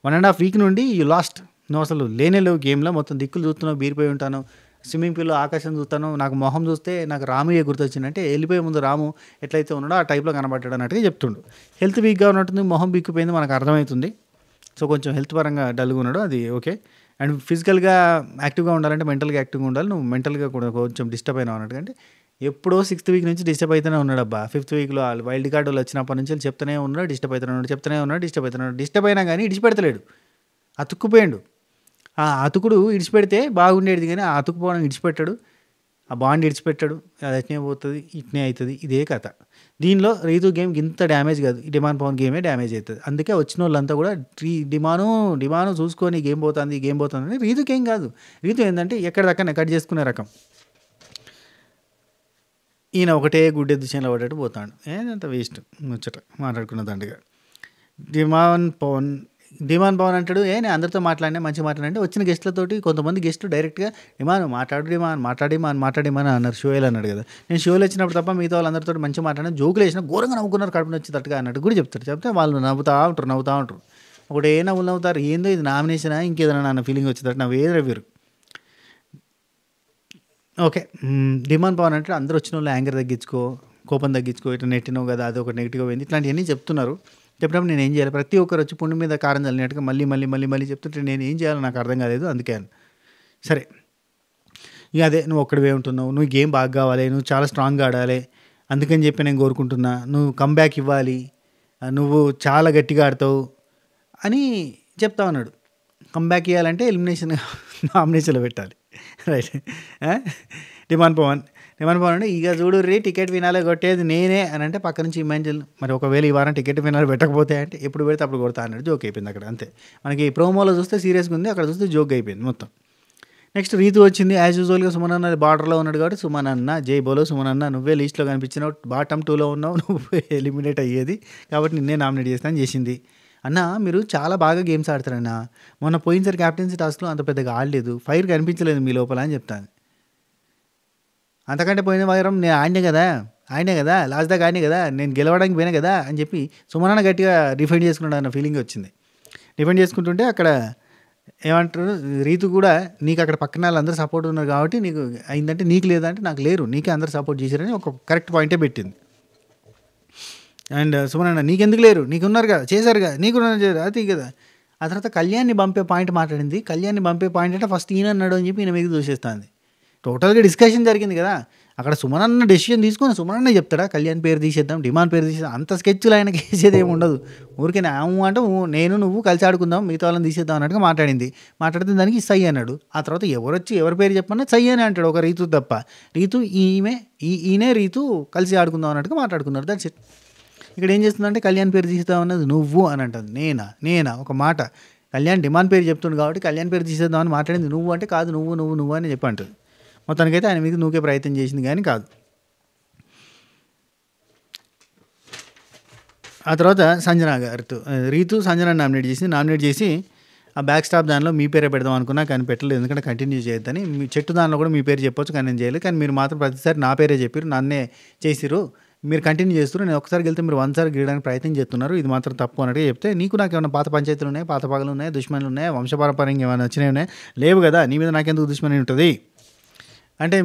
1.5 week నుండి యూ లాస్ట్, నువ్వు అసలు లేవు గేమ్లో, మొత్తం దిక్కులు చూస్తున్నావు, బీరిపోయి ఉంటాను, స్విమ్మింగ్ పూల్లో ఆకాశం చూస్తాను, నాకు మొహం చూస్తే నాకు రాముయే గుర్తొచ్చిందంటే, వెళ్ళిపోయే ముందు రాము ఎట్లయితే ఉన్నాడో ఆ టైప్లో కనబడ్డాడు అన్నట్టుగా చెప్తుండు. హెల్త్ వీక్గా ఉన్నట్టుంది, మొహం బిక్కుపోయింది, మనకు అర్థమవుతుంది. సో కొంచెం హెల్త్ పరంగా డల్గా ఉన్నాడు, అది ఓకే. అండ్ ఫిజికల్గా యాక్టివ్గా ఉండాలంటే మెంటల్గా యాక్టివ్గా ఉండాలి, నువ్వు మెంటల్గా కూడా కొంచెం డిస్టర్బ్ అయినావు అన్నట్టు. అంటే ఎప్పుడో 6th week నుంచి డిస్టర్బ్ అవుతూనే ఉన్నాడు అబ్బా. 5th weekలో వైల్డ్ కార్డ్ వాళ్ళు వచ్చినప్పటి నుంచి చెప్తూనే ఉన్నాడు, డిస్టర్బ్ అవుతున్నాడు. డిస్టర్బ్ అయినా కానీ ఇడిచిపెడతలేడు, అతుక్కుపోయాడు. ఆ అతుకుడు ఇడిచిపెడితే బాగుండేది కానీ ఆ అతుక్కుపోవడం ఇడిచిపెట్టాడు, ఆ బాండ్ ఇడిచిపెట్టాడు, అది అట్నే పోతుంది, ఇట్నే అవుతుంది, ఇదే కథ. దీనిలో రీతు గేమ్ ఇంత డ్యామేజ్ కాదు, ఈ డిమాండ్ పవన్ గేమే డ్యామేజ్ అవుతుంది. అందుకే వచ్చిన వాళ్ళంతా కూడా డిమాను చూసుకొని గేమ్ పోతుంది అని. రీతుకి ఏం కాదు, రీతు ఏంటంటే ఎక్కడిదక్కడనే కట్ చేసుకునే రకం. ఈయన ఒకటే గుడ్డే దుశ్యంలో పడ్డట్టు పోతాడు, ఏదంత వేస్ట్ ముచ్చట మాట్లాడుకున్న దండగా. డిమాండ్ పవన్ అంటాడు, నేను అందరితో మాట్లాడినా మంచిగా మాట్లాడంటే, వచ్చిన గెస్ట్లతోటి కొంతమంది గెస్ట్లు డైరెక్ట్గా మాట్లాడేమని అన్నారు, షోలో అన్నాడు కదా. నేను షోలో వచ్చినప్పుడు తప్ప మిగతా వాళ్ళందరితో మంచిగా మాట్లాడినా, జోకులు వేసినా ఘోరంగా నవ్వుకున్నారు, కడుపు నచ్చేటట్టుగా అన్నట్టు కూడా చెప్తే వాళ్ళు నవ్వుతూ ఉంటారు. ఒకటే నవ్వుతారు, ఏందో ఇది నామినేషనా ఇంకేదైనా అన్న ఫీలింగ్ వచ్చేటట్టు నవ్వేరు. ఓకే, డిమాండ్ పవన్ అంటే అందరూ వచ్చిన వాళ్ళు యాంగర్ తగ్గించుకో, కోపం తగ్గించుకో, ఇట్లా నెట్టినావు కదా, అది ఒక నెగిటివ్ అయింది, ఇట్లాంటివన్నీ చెప్తున్నారు. చెప్పినప్పుడు నేను ఏం చేయాలి, ప్రతి ఒక్కరు వచ్చి పుండు మీద కారం చల్లినట్టుగా మళ్ళీ చెప్తుంటే నేను ఏం చేయాలో నాకు అర్థం కాలేదు. అందుకే సరే ఇక అదే, నువ్వు ఒక్కడివే ఉంటున్నావు, నువ్వు గేమ్ బాగా కావాలి, నువ్వు చాలా స్ట్రాంగ్గా ఆడాలి, అందుకని చెప్పి నేను కోరుకుంటున్నా, నువ్వు కంబ్యాక్ ఇవ్వాలి, నువ్వు చాలా గట్టిగా ఆడతావు అని చెప్తా ఉన్నాడు. కంబ్యాక్ ఇవ్వాలంటే ఎలిమినేషన్ నామినేషన్లో పెట్టాలి. రైట్. డిమాండ్ పవన్ అంటే ఇక చూడు రీ టికెట్ వినాలే కొట్టేది నేనే అని అంటే పక్క నుంచి ఇమాంజల్ మరి ఒకవేళ ఈ వారం టికెట్ వినాలి పెట్టకపోతే అంటే ఎప్పుడు పెడితే అప్పుడు కొడతా అన్నాడు. జోక్ అయిపోయింది అక్కడ అంతే. మనకి ప్రోమోలో చూస్తే సీరియస్గా ఉంది, అక్కడ చూస్తే జోక్ అయిపోయింది మొత్తం. నెక్స్ట్ రీతు వచ్చింది. యాజ్ యూజువల్గా సుమన్ అన్న బార్డర్లో ఉన్నాడు కాబట్టి సుమన్ అన్న జై బోలో సుమన్ అన్న నువ్వే లిస్ట్లో కనిపించినావు, బాటమ్ 2లో ఉన్నావు, నువ్వే ఎలిమినేట్ అయ్యేది కాబట్టి నిన్నే నామినేట్ చేస్తాను చేసింది. అన్న మీరు చాలా బాగా గేమ్స్ ఆడతారన్న, మొన్న పోయినసారి క్యాప్టెన్సీ టాస్క్లో అంత పెద్దగా ఆడలేదు, ఫైర్ కనిపించలేదు మీ లోపల అని చెప్తాను. అంతకంటే పోయిన వారం నేను ఆడినే కదా లాస్ట్ దాకా ఆడినే కదా, నేను గెలవడానికి పోయినా కదా అని చెప్పి సుమనన్న గట్టిగా డిఫెండ్ చేసుకున్నాడు అన్న ఫీలింగ్ వచ్చింది. డిఫెండ్ చేసుకుంటుంటే అక్కడ ఏమంటారు రీతు కూడా నీకు అక్కడ పక్కన వాళ్ళందరూ సపోర్ట్ ఉన్నారు కాబట్టి నీకు అయిందంటే నీకు లేదంటే నాకు లేరు, నీకే అందరూ సపోర్ట్ చేశారని ఒక కరెక్ట్ పాయింటే పెట్టింది. అండ్ సుమనన్న నీకెందుకు లేరు, నీకున్నారుగా చేశారుగా నీకు అది కదా. ఆ తర్వాత కళ్యాణ్ని పంపే పాయింట్ మాట్లాడింది. కళ్యాణ్ని పంపే పాయింట్ అంటే ఫస్ట్ ఈయన అన్నాడు అని చెప్పి ఈయన మీద చూసేస్తుంది. టోటల్గా డిస్కషన్ జరిగింది కదా అక్కడ. సుమనన్న డెసిషన్ తీసుకొని సుమనన్న చెప్తాడా కళ్యాణ్ పేరు తీసేద్దాం, డిమాండ్ పేరు తీసేద్దాం, అంత స్కెచ్లు ఆయనకి వేసేది ఏమి ఉండదు. ఊరికే అంటే నేను నువ్వు కలిసి ఆడుకుందాం మిగతా వాళ్ళని తీసేద్దాం అన్నట్టుగా మాట్లాడింది. మాట్లాడితే దానికి సై అన్నాడు. ఆ తర్వాత ఎవరి పేరు చెప్పమన్నా సై అని అంటాడు, ఒక రీతు తప్ప. రీతు ఈయనే రీతు కలిసి ఆడుకుందాం అన్నట్టుగా మాట్లాడుకున్నారు. That's it. ఇక్కడ ఏం చేస్తుందంటే కళ్యాణ్ పేరు తీసేద్దాం అన్నది నువ్వు అని అంటుంది. నేనా ఒక మాట కళ్యాణ్ డిమాండ్ పేరు చెప్తుంది కాబట్టి కళ్యాణ్ పేరు తీసేద్దాం అని మాట్లాడింది. నువ్వు అంటే కాదు నువ్వు అని చెప్పి అంటుంది. మొత్తానికైతే ఆయన మీద నూకే ప్రయత్నం చేసింది కానీ కాదు. ఆ తర్వాత సంజన గారితో రీతు సంజన నామినేట్ చేసి ఆ బ్యాక్ స్టాప్ దానిలో మీ పేరే పెడదాం అనుకున్నా కానీ పెట్టలేదు, ఎందుకంటే కంటిన్యూ చేయొద్దని. మీ చెట్టు దానిలో కూడా మీ పేరు చెప్పొచ్చు కానీ నేను చేయలేదు, కానీ మీరు మాత్రం ప్రతిసారి నా పేరే చెప్పారు, నన్నే చేసిరు, మీరు కంటిన్యూ చేస్తారు, నేను ఒకసారి వెళ్తే మీరు 1 సారి గెలడానికి ప్రయత్నం చేస్తున్నారు, ఇది మాత్రం తప్పు అన్నట్టు చెప్తే నీకు నాకు ఏమైనా పాత పంచాయతీలు ఉన్నాయి, పాత పగలు ఉన్నాయి, దుష్మనులు ఉన్నాయి, వంశపారంపర్యంగా ఏమైనా వచ్చినాయి ఉన్నాయి, లేవు కదా, నీ మీద నాకెందుకు దుష్మని ఉంటుంది అంటే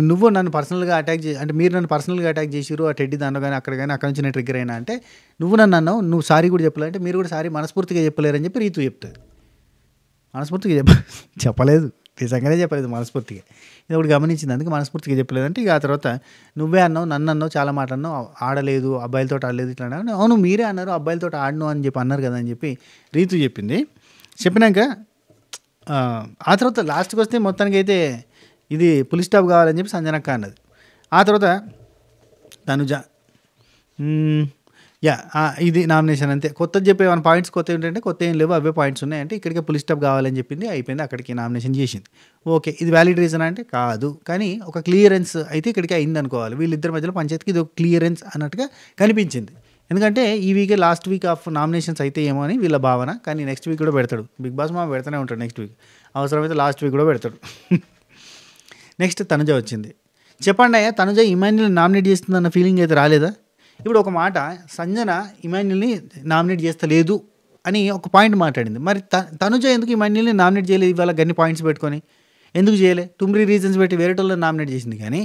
నువ్వు నన్ను పర్సనల్గా అటాక్ అంటే మీరు నన్ను పర్సనల్గా అటాక్ చేసిరు ఆ టెడ్డి దాంట్లో కానీ అక్కడ నుంచి నేను ట్రిగ్గర్ అయినా అంటే నువ్వు నన్ను అన్నావు, నువ్వు సారీ కూడా చెప్పలేదంటే మీరు కూడా సారీ మనస్ఫూర్తిగా చెప్పలేరని చెప్పి రీతు చెప్తుంది. మనస్ఫూర్తిగా చెప్పలేదు, నిజంగానే చెప్పలేదు మనస్ఫూర్తిగా. ఇది ఒకటి గమనించింది, అందుకే మనస్ఫూర్తిగా చెప్పలేదంటే ఇక ఆ తర్వాత నువ్వే అన్నావు, నన్ను అన్నావు, చాలా మాట అన్నావు, ఆడలేదు అబ్బాయిలతో ఆడలేదు ఇట్లా అన్నావు. అవును మీరే అన్నారు అబ్బాయిలతో ఆడను అని చెప్పి అన్నారు కదా అని చెప్పి రీతు చెప్పింది. చెప్పినాక ఆ తర్వాత లాస్ట్కి వస్తే మొత్తానికి అయితే ఇది పులి స్టాప్ కావాలని చెప్పి సంజనక్క అన్నది. ఆ తర్వాత తనుజ ఇది నామినేషన్ అంతే. కొత్తది చెప్పే ఏమైనా పాయింట్స్ కొత్త ఏంటంటే కొత్త ఏం లేవు, అవే పాయింట్స్ ఉన్నాయి అంటే ఇక్కడికే పులి స్టాప్ కావాలని చెప్పింది, అయిపోయింది, అక్కడికి నామినేషన్ చేసింది. ఓకే ఇది వ్యాలిడ్ రీజన్ అంటే కాదు, కానీ ఒక క్లియరెన్స్ అయితే ఇక్కడికి అయింది అనుకోవాలి. వీళ్ళిద్దరి మధ్యలో పంచాయతీకి ఇది ఒక క్లియరెన్స్ అన్నట్టుగా కనిపించింది. ఎందుకంటే ఈ వీకే లాస్ట్ వీక్ ఆఫ్ నామినేషన్స్ అయితే ఏమో అని వీళ్ళ భావన, కానీ నెక్స్ట్ వీక్ కూడా పెడతాడు బిగ్ బాస్ మామ, పెడతానే ఉంటాడు నెక్స్ట్ వీక్, అవసరమైతే లాస్ట్ వీక్ కూడా పెడతాడు. నెక్స్ట్ తనుజ వచ్చింది. చెప్పండి అయ్యా తనుజ ఇమాన్యుల్ని నామినేట్ చేస్తుందన్న ఫీలింగ్ అయితే రాలేదా? ఇప్పుడు ఒక మాట సంజన ఇమాన్యుల్ని నామినేట్ చేస్తలేదు అని ఒక పాయింట్ మాట్లాడింది, మరి తనుజ ఎందుకు ఇమాన్యుల్ని నామినేట్ చేయలేదు? ఇవాళ గన్ని పాయింట్స్ పెట్టుకొని ఎందుకు చేయలే? 2 రీజన్స్ పెట్టి వేరే వాళ్ళని నామినేట్ చేసింది, కానీ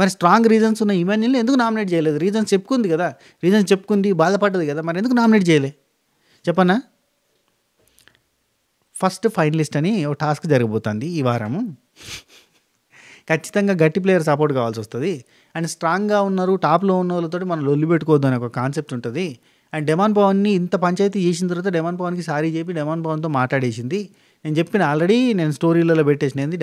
మరి స్ట్రాంగ్ రీజన్స్ ఉన్న ఇమాన్యుల్ని ఎందుకు నామినేట్ చేయలేదు? రీజన్స్ చెప్పుకుంది కదా, రీజన్స్ చెప్పుకుంది, బాధపడ్డది కదా, మరి ఎందుకు నామినేట్ చేయలే చెప్పన్నా? ఫస్ట్ ఫైనలిస్ట్ అని ఒక టాస్క్ జరగబోతుంది ఈ వారము. ఖచ్చితంగా గట్టి ప్లేయర్ సపోర్ట్ కావాల్సి వస్తుంది. అండ్ స్ట్రాంగ్గా ఉన్నారు టాప్లో ఉన్న వాళ్ళతో మనం లొల్లి పెట్టుకోవద్దు అనే ఒక కాన్సెప్ట్ ఉంటుంది. అండ్ డెమాన్ పవన్ని ఇంత పంచాయతీ చేసిన తర్వాత డెమాన్ పవన్కి సారీ చెప్పి డెమాన్ పవన్తో మాట్లాడేసింది. నేను చెప్పిన ఆల్రెడీ నేను స్టోరీలలో పెట్టేసినది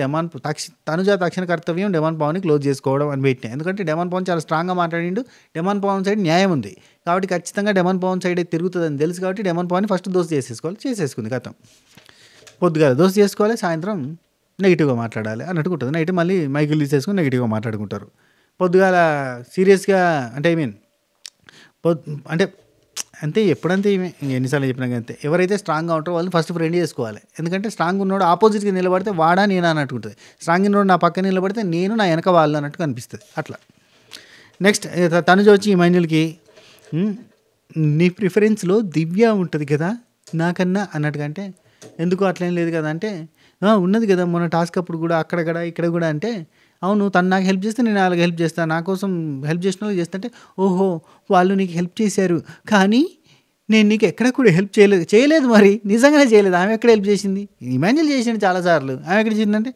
తనుజ తక్షణ కర్తవ్యం డెమాన్ పవన్ని క్లోజ్ చేసుకోవడం అని పెట్టినా. ఎందుకంటే డెమాన్ పవన్ చాలా స్ట్రాంగ్గా మాట్లాడిండు, డెమాన్ పవన్ సైడ్ న్యాయం ఉంది కాబట్టి ఖచ్చితంగా డెమాన్ పవన్ సైడ్ తిరుగుతుందని తెలుసు కాబట్టి డెమాన్ పవన్ని ఫస్ట్ దోస్తు చేసేసుకుంది కథం. పొద్దుగా దోస్తు చేసుకోవాలి, సాయంత్రం నెగిటివ్గా మాట్లాడాలి అన్నట్టు ఉంటుంది. నైట్ మళ్ళీ మైకులు తీసేసుకుని నెగిటివ్గా మాట్లాడుకుంటారు. పొద్దుగాల సీరియస్గా అంటే అంతే ఎప్పుడంతే ఎన్నిసార్లు చెప్పినా అంతే. ఎవరైతే స్ట్రాంగ్గా ఉంటారో వాళ్ళని ఫస్ట్ ఫ్రెండ్ చేసుకోవాలి. ఎందుకంటే స్ట్రాంగ్ ఉన్నోడు ఆపోజిట్గా నిలబడితే వాడా నేనా అన్నట్టు ఉంటుంది, స్ట్రాంగ్ ఉన్నోడు నా పక్కన నిలబడితే నేను నా వెనక వాళ్ళు అన్నట్టు కనిపిస్తుంది అట్లా. నెక్స్ట్ తనుజ వచ్చి ఈ మైండ్లకి నీ ప్రిఫరెన్స్లో దివ్య ఉంటుంది కదా నాకన్నా అన్నట్టుగా, అంటే ఎందుకు అట్లేం లేదు కదా అంటే ఉన్నది కదా మొన్న టాస్క్ అప్పుడు కూడా అక్కడ కూడా ఇక్కడ కూడా అంటే అవును తను నాకు హెల్ప్ చేస్తే నేను వాళ్ళకి హెల్ప్ చేస్తాను, నా కోసం హెల్ప్ చేసిన వాళ్ళు చేస్తుంటే ఓహో వాళ్ళు నీకు హెల్ప్ చేశారు కానీ నేను నీకు ఎక్కడ కూడా హెల్ప్ చేయలేదు మరి నిజంగానే చేయలేదు. ఆమె ఎక్కడ హెల్ప్ చేసింది? ఇమాన్యుల్ చేసింది చాలాసార్లు, ఆమె ఎక్కడ చేసిందంటే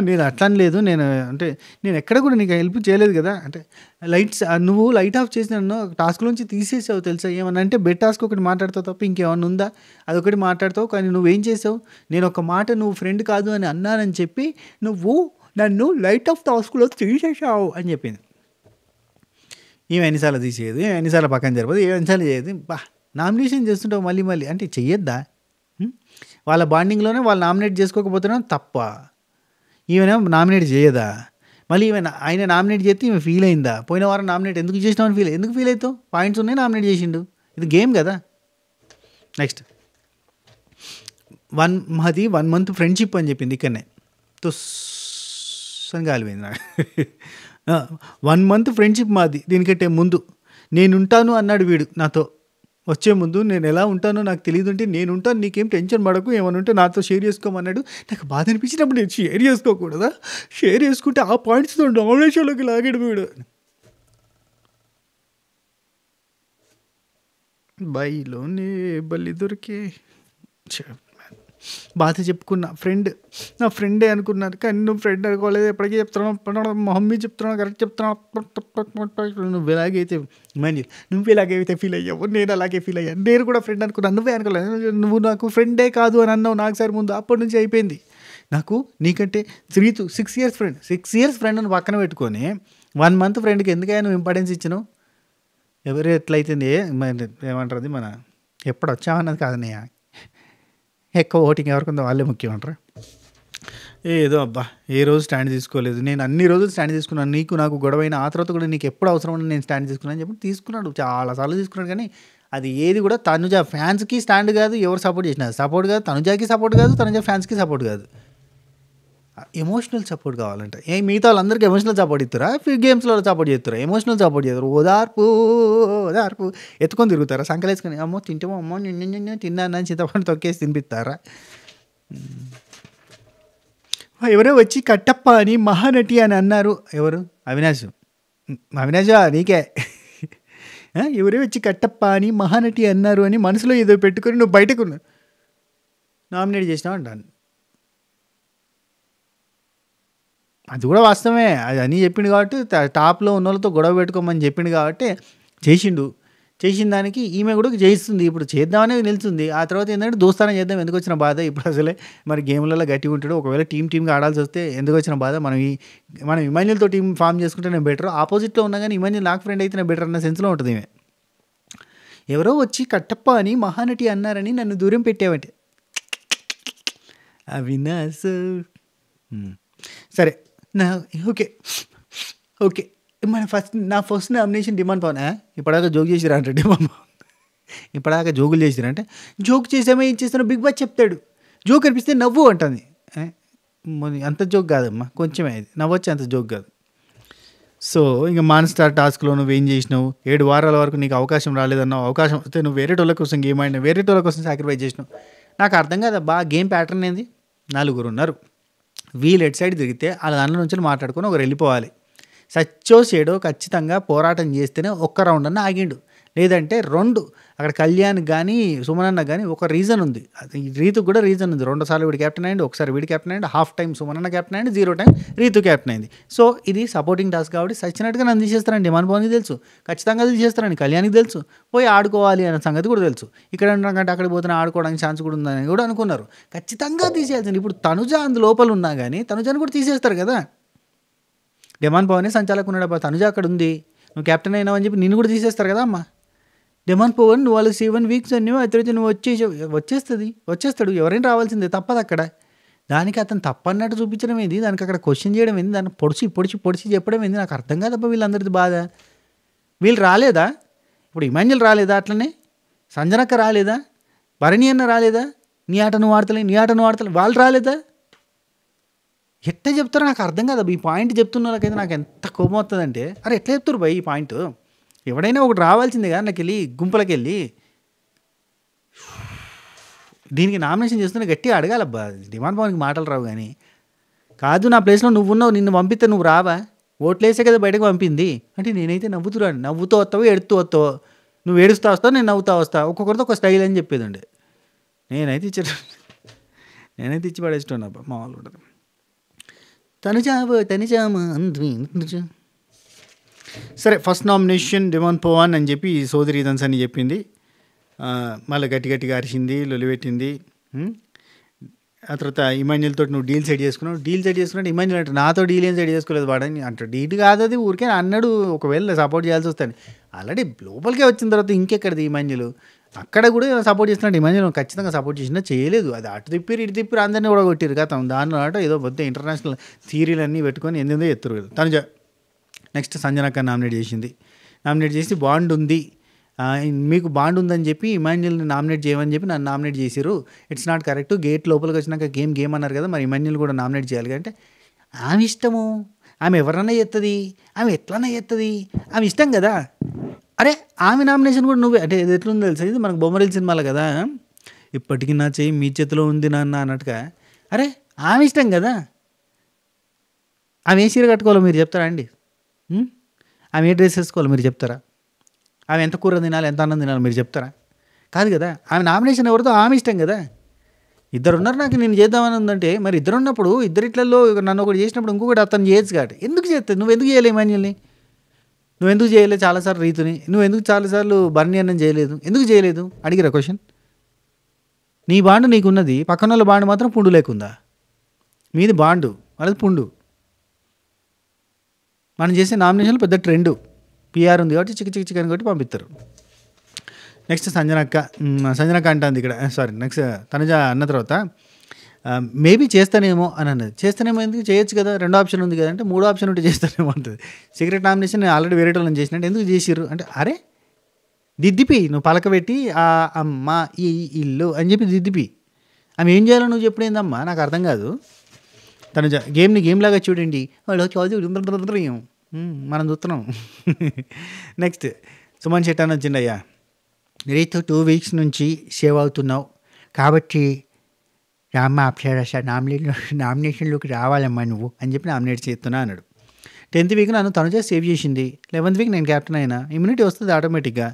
నేను అట్లా అని లేదు. అంటే నేను ఎక్కడ కూడా నీకు హెల్ప్ చేయలేదు కదా! అంటే నువ్వు లైట్ ఆఫ్ చేసి నన్ను టాస్క్‌లోంచి తీసేసావు తెలుసా? ఏమన్నా అంటే బెడ్ టాస్క్ ఒకటి మాట్లాడతావు తప్ప ఇంకేమన్నా ఉందా? అదొకటి మాట్లాడతావు. కానీ నువ్వేం చేసావు? నేను ఒక మాట నువ్వు ఫ్రెండ్ కాదు అని అన్నానని చెప్పి నువ్వు నన్ను లైట్ ఆఫ్ టాస్క్‌లో తీసేసావు అని చెప్పింది. ఈమె ఎన్నిసార్లు తీసేయదు, ఎన్నిసార్లు పక్కన జరపదు, ఎన్నిసార్లు చేయదు. నామినేషన్ చేస్తుంటావు మళ్ళీ మళ్ళీ. అంటే చెయ్యొద్దా? వాళ్ళ బాండింగ్‌లోనే వాళ్ళు నామినేట్ చేసుకోకపోతేనే తప్ప. ఈమెనేమో నామినేట్ చేయదా? మళ్ళీ ఆయన నామినేట్ చేస్తే ఈమె ఫీల్ అయిందా? పోయిన వారం నామినేట్ ఎందుకు చేసినామని ఎందుకు ఫీల్ అవుతావు? పాయింట్స్ ఉన్నాయి, నామినేట్ చేసిండు. ఇది గేమ్ కదా. నెక్స్ట్ మాది 1 month ఫ్రెండ్షిప్ అని చెప్పింది. ఇక్కడనే తుస్సని కాలిపోయింది నాకు. 1 month ఫ్రెండ్షిప్ మాది. దీనికంటే ముందు నేనుంటాను అన్నాడు వీడు నాతో. వచ్చే ముందు నేను ఎలా ఉంటానో నాకు తెలియదు అంటే నేనుంటాను, నీకేం టెన్షన్ పడకు, ఏమైనా ఉంటే నాతో షేర్ చేసుకోమన్నాడు. నాకు బాధ అనిపించినప్పుడు నేను షేర్ చేసుకోకూడదా? షేర్ చేసుకుంటే ఆ పాయింట్స్తో నామినేషన్లోకి లాగాడు వీడు. బైలోనే బల్లి దొరికే బాధ చెప్పుకున్నా. నా ఫ్రెండే అనుకున్నాను, కానీ నువ్వు ఫ్రెండ్ అనుకోలేదు. ఎప్పటికీ చెప్తున్నావు, మమ్మీ చెప్తున్నావు, కరెక్ట్ చెప్తున్నావు. నువ్వు ఎలాగైతే ఫీల్ అయ్యావు, నేను అలాగే ఫీల్ అయ్యాను. నేను కూడా ఫ్రెండ్ అనుకున్నాను, నువ్వే అనుకోలేదు. నువ్వు నాకు ఫ్రెండే కాదు అని అన్నావు నాకు సారి ముందు. అప్పటి నుంచి అయిపోయింది నాకు నీకంటే. 6 years ఫ్రెండ్, 6 years ఫ్రెండ్ అని పక్కన పెట్టుకొని 1 month ఫ్రెండ్కి ఎందుకైనా నువ్వు ఇంపార్టెన్స్ ఇచ్చినావు? ఎవరు ఎట్లయితుంది ఏమంటారు అది, మన ఎప్పుడు వచ్చామన్నది కాదన్నయ్య. ఎక్కువ ఓటింగ్ ఎవరికి ఉందో వాళ్ళే ముఖ్యం అంటారా? ఏదో అబ్బా ఏ రోజు స్టాండ్ తీసుకోలేదు. నేను అన్ని రోజులు స్టాండ్ తీసుకున్నాను. నీకు నాకు గొడవైన ఆ తర్వాత కూడా నీకు ఎప్పుడు అవసరం ఉన్నా నేను స్టాండ్ తీసుకున్నాను అని చెప్పి తీసుకున్నాడు, చాలాసార్లు తీసుకున్నాడు. కానీ అది ఏది కూడా తనుజ ఫ్యాన్స్కి స్టాండ్ కాదు, ఎవరు సపోర్ట్ చేసినా సపోర్ట్ కాదు, తనుజాకి సపోర్ట్ కాదు, తనుజ ఫ్యాన్స్కి సపోర్ట్ కాదు. ఎమోషనల్ సపోర్ట్ కావాలంట. మిగతా వాళ్ళందరికీ ఎమోషనల్ సపోర్ట్ ఇస్తారా? గేమ్స్లో సపోర్ట్ చేస్తారా? ఎమోషనల్ సపోర్ట్ చేస్తారు. ఓదార్పు ఎత్తుకొని తిరుగుతారా? సంకలేసుకొని అమ్మో తింటామో, అమ్మో నిన్న తిన్నా చింతపండు తొక్కేసి తినిపిస్తారా? ఎవరో వచ్చి కట్టప్ప అని మహానటి అని అన్నారు. ఎవరు? అవినాష్ నీకే. ఎవరో వచ్చి కట్టప్ప అని మహానటి అన్నారు అని మనసులో ఏదో పెట్టుకొని నువ్వు బయటకు నామినేట్ చేసినావు అంటాను. అది కూడా వాస్తవమే. అది అని చెప్పిండు కాబట్టి, టాప్లో ఉన్న వాళ్ళతో గొడవ పెట్టుకోమని చెప్పిండు కాబట్టి చేసిన దానికి ఈమె కూడా చేయిస్తుంది. ఇప్పుడు చేద్దామనే నిలుస్తుంది. ఆ తర్వాత ఏంటంటే దోస్తానం చేద్దాం, ఎందుకు వచ్చిన బాధ? ఇప్పుడు అసలే మరి గేమ్లలో గట్టిగా ఉంటాడు. ఒకవేళ టీమ్గా ఆడాల్సి వస్తే ఎందుకు వచ్చిన బాధ? మనం ఇమాన్యుల్తో టీం ఫామ్ చేసుకుంటే నేను బెటర్. ఆపోజిట్లో ఉన్నా కానీ ఇమాన్యుల్ నాకు ఫ్రెండ్ అయితే నేను బెటర్ అన్న సెన్స్లో ఉంటుంది. ఈమె ఎవరో వచ్చి కట్టప్ప అని మహానటి అన్నారని నన్ను దూరం పెట్టావంటే అవినాష్. సరే ఓకే మన నా ఫస్ట్ నామినేషన్ డిమాండ్ పవన్. ఇప్పటిదాకా జోక్ చేసిరా అంటే డిమాండ్ పవన్ ఇప్పటిదాకా జోకులు చేసిరంటే జోక్ చేసామో ఏం చేస్తానో బిగ్ బాస్ చెప్తాడు. జోక్ అనిపిస్తే నవ్వు అంటుంది. అంత జోక్ కాదమ్మా, కొంచెమే అది నవ్వొచ్చి, అంత జోక్ కాదు. సో ఇంకా మాన్స్టార్ టాస్క్లో నువ్వేం చేసినావు? 7 వారాల వరకు నీకు అవకాశం రాలేదన్నావు. అవకాశం వస్తే నువ్వు వేరే వాళ్ళ కోసం గేమ్ ఆడినా, వేరే వాళ్ళ కోసం సాక్రిఫైస్ చేసినావు. నాకు అర్థం కాదబ్బా గేమ్ ప్యాటర్న్ ఏంది? 4 ఉన్నారు, వీళ్ళు ఎటు సైడ్ తిరిగితే వాళ్ళ దాంట్లో నుంచి మాట్లాడుకొని ఒకరు వెళ్ళిపోవాలి. సచ్చో షేడో ఖచ్చితంగా పోరాటం చేస్తేనే ఒక్క రౌండ్ అన్న ఆగిండు. లేదంటే 2 అక్కడ కళ్యాణ్ కానీ సుమనన్న కానీ ఒక రీజన్ ఉంది. అది రీతుకు కూడా రీజన్ ఉంది. 2 సార్లు వీడి క్యాప్టెన్ అయ్యిండు, ఒకసారి వీడి క్యాప్టెన్ అయ్యిండు, హాఫ్ టైం సుమనన్న క్యాప్టెన్ అయ్యిండు, 0 టైం రీతు క్యాప్టెన్ అయింది. సో ఇది సపోర్టింగ్ టాస్క్ కాబట్టి సచ్చినట్టుగా నన్ను తీసేస్తారండి. మన పని తెలుసు, ఖచ్చితంగా తీసేస్తారండి. కళ్యాణ్కి తెలుసు పోయి ఆడుకోవాలి అన్న సంగతి కూడా తెలుసు. ఇక్కడ ఉండకంటే అక్కడికి పోతే ఆడుకోవడానికి ఛాన్స్ కూడా ఉందని కూడా అనుకున్నారు. ఖచ్చితంగా తీసేయాల్సింది. ఇప్పుడు తనుజ అందు లోపల ఉన్నా కానీ తనుజాని కూడా తీసేస్తారు కదా. డెమాన్ పవనే సంచాలకుడు ఉన్నాడు, తనుజ అక్కడ ఉంది, నువ్వు క్యాప్టెన్ అయినావు అని చెప్పి నిన్ను కూడా తీసేస్తారు కదా అమ్మ. డెమాన్ పవన్ నువ్వు వాళ్ళు 7 weeks అన్నీ అయితే నువ్వు వచ్చేస్తాడు. ఎవరైనా రావాల్సిందే, తప్పదు అక్కడ. దానికి అతను తప్పన్నట్టు చూపించడం ఏంది? దానికి అక్కడ క్వశ్చన్ చేయడం ఏంది? దాన్ని పొడిచి చెప్పడం ఏంది? నాకు అర్థం కాదబ్బా వీళ్ళందరిది బాధ. వీళ్ళు రాలేదా? ఇప్పుడు ఇమాన్యుల్ రాలేదా? అట్లనే సంజనక్క రాలేదా? భరణి అన్న రాలేదా? నీ ఆట నువ్వు ఆడతలే వాళ్ళు రాలేదా? ఎట్లా చెప్తారో నాకు అర్థం కాదు. ఈ పాయింట్ చెప్తున్న వాళ్ళకైతే నాకు ఎంత కోపం వస్తుందంటే, అరే ఎట్లా చెప్తారు భయ్ ఈ పాయింట్? ఎవడైనా ఒకటి రావాల్సిందే కదా నాకు వెళ్ళి గుంపులకి వెళ్ళి. దీనికి నామినేషన్ చేస్తున్నా గట్టిగా అడగాలబ్బా. డిమాండ్ పవన్కి మాటలు రావు కానీ. కాదు నా ప్లేస్లో నువ్వున్నావు, నిన్ను పంపిస్తే నువ్వు రావా? ఓట్లేసే కదా బయటకు పంపింది అంటే నేనైతే నవ్వుతురాను. నవ్వుతూ వస్తావు, ఎడుతూ వస్తావు. నువ్వు ఏడుస్తూ వస్తావు, నేను నవ్వుతా వస్తా. ఒక్కొక్కరితో ఒక స్టైల్ అని చెప్పేదండి. నేనైతే ఇచ్చి పడేస్తున్నాబ్బా, మామూలు ఉంటుంది. తనుజామ సరే, ఫస్ట్ నామినేషన్ డిమాండ్ పవన్ అని చెప్పి సోది రీజన్స్ అని చెప్పింది. మళ్ళీ గట్టిగా అరిచింది, లొలిపెట్టింది. ఆ తర్వాత ఇమాన్యుల్ తోటి నువ్వు డీల్ సెట్ చేసుకున్నావు. ఇమాన్యుల్ అంటే నాతో డీల్ ఏం సెట్ చేసుకోలేదు వాడని అంటే డీల్ కాదు, అది ఊరికే అన్నాడు. ఒకవేళ సపోర్ట్ చేయాల్సి వస్తాను, ఆల్రెడీ లోపలికే వచ్చిన తర్వాత ఇంకెక్కడిది ఇమాన్యుల్. అక్కడ కూడా సపోర్ట్ చేస్తున్నాడు. ఇమాన్యుల్ ఖచ్చితంగా సపోర్ట్ చేసినా చేయలేదు. అది అటు తిప్పిరు ఇటు తిప్పిరు, అందరినీ కూడా కొట్టిరు కదా. దానిలో ఆట ఏదో పెద్ద ఇంటర్నేషనల్ థియరీలు అన్నీ పెట్టుకొని ఎందులో ఎత్తురు కదా. తనుజ నెక్స్ట్ సంజనక్క నామినేట్ చేసి బాండ్ ఉంది, మీకు బాండ్ ఉందని చెప్పి ఇమాన్యుల్ని నామినేట్ చేయమని చెప్పి నన్ను నామినేట్ చేసిరు. It's not correct. గేట్ లోపలికి వచ్చినాక గేమ్ అన్నారు కదా, మరి ఇమాన్యుల్ కూడా నామినేట్ చేయాలి అంటే ఆమె ఇష్టము. ఆమె ఎవరన్నా చేస్తుంది, ఆమె ఎట్లన్నా చేస్తుంది, ఆమె ఇష్టం కదా. అరే ఆమె నామినేషన్ కూడా నువ్వే అంటే ఇది ఎట్లుందో తెలుసా, ఇది మనకు బొమ్మరిల్ సినిమాలో కదా, ఇప్పటికీ నా చెయ్యి మీ చేతిలో ఉంది నాన్న అన్నట్టుగా. అరే ఆమె ఇష్టం కదా. ఆమె ఏ చీర కట్టుకోవాలో మీరు చెప్తారా అండి? ఆమె ఏ డ్రెస్ వేసుకోవాలో మీరు చెప్తారా? ఆమె ఎంత కూర తినాలి, ఎంత అన్నం తినాలి మీరు చెప్తారా? కాదు కదా. ఆమె నామినేషన్ ఎవరితో ఆమె ఇష్టం కదా. ఇద్దరు ఉన్నారు, నాకు నేను చేద్దామని ఉందంటే మరి ఇద్దరు ఉన్నప్పుడు ఇద్దరిట్లలో నన్ను ఒకటి చేసినప్పుడు ఇంకొకటి అతను చేయొచ్చు కాబట్టి ఎందుకు చేస్తావు? నువ్వు ఎందుకు చేయలేవు ఇమాన్యుల్ని? నువ్వు ఎందుకు చేయలేదు చాలాసార్లు రీతుని? నువ్వు ఎందుకు చాలాసార్లు బర్నీ అన్నం చేయలేదు? ఎందుకు చేయలేదు అడిగిరా క్వశ్చన్. నీ బాండు నీకున్నది, పక్కన వాళ్ళ బాండు మాత్రం పుండు లేకుందా? మీది బాండు, వాళ్ళది పుండు. మనం చేసే నామినేషన్లు పెద్ద ట్రెండు, పిఆర్ ఉంది కాబట్టి చికెన్ కొట్టి పంపిస్తారు. నెక్స్ట్ సంజనక్క అంటుంది ఇక్కడ, సారీ నెక్స్ట్ తనుజ అన్న తర్వాత మేబీ చేస్తానేమో అని అన్నది. చేస్తానేమో ఎందుకు చేయొచ్చు కదా, రెండో ఆప్షన్ ఉంది కదా అంటే మూడో ఆప్షన్ ఉంటే చేస్తానేమో అంటుంది. సీక్రెట్ నామినేషన్ నేను ఆల్రెడీ వేరే వాళ్ళని చేసినట్టు ఎందుకు చేసిర్రు అంటే అరే దిద్దిపి నువ్వు పలకబెట్టి అమ్మ ఈ ఇల్లు అని చెప్పి దిద్దిపి. ఆమె ఏం చేయాలో నువ్వు చెప్పుడు ఏందమ్మా నాకు అర్థం కాదు. తనుజ గేమ్ లాగా చూడండి, మనం చూస్తున్నాం. నెక్స్ట్ సుమన్ శెట్టి అని వచ్చిండయ్యా, రీతు 2 weeks నుంచి సేవ్ అవుతున్నావు కాబట్టి రామ్మ అప్సరస నామినేషన్లోకి రావాలమ్మా నువ్వు అని చెప్పి నామినేట్ చేస్తున్నా అన్నాడు. 10th week నన్ను తనుజ సేవ్ చేసింది, 11th week నేను క్యాప్టెన్ అయినా, ఇమ్యూనిటీ వస్తుంది ఆటోమేటిక్గా.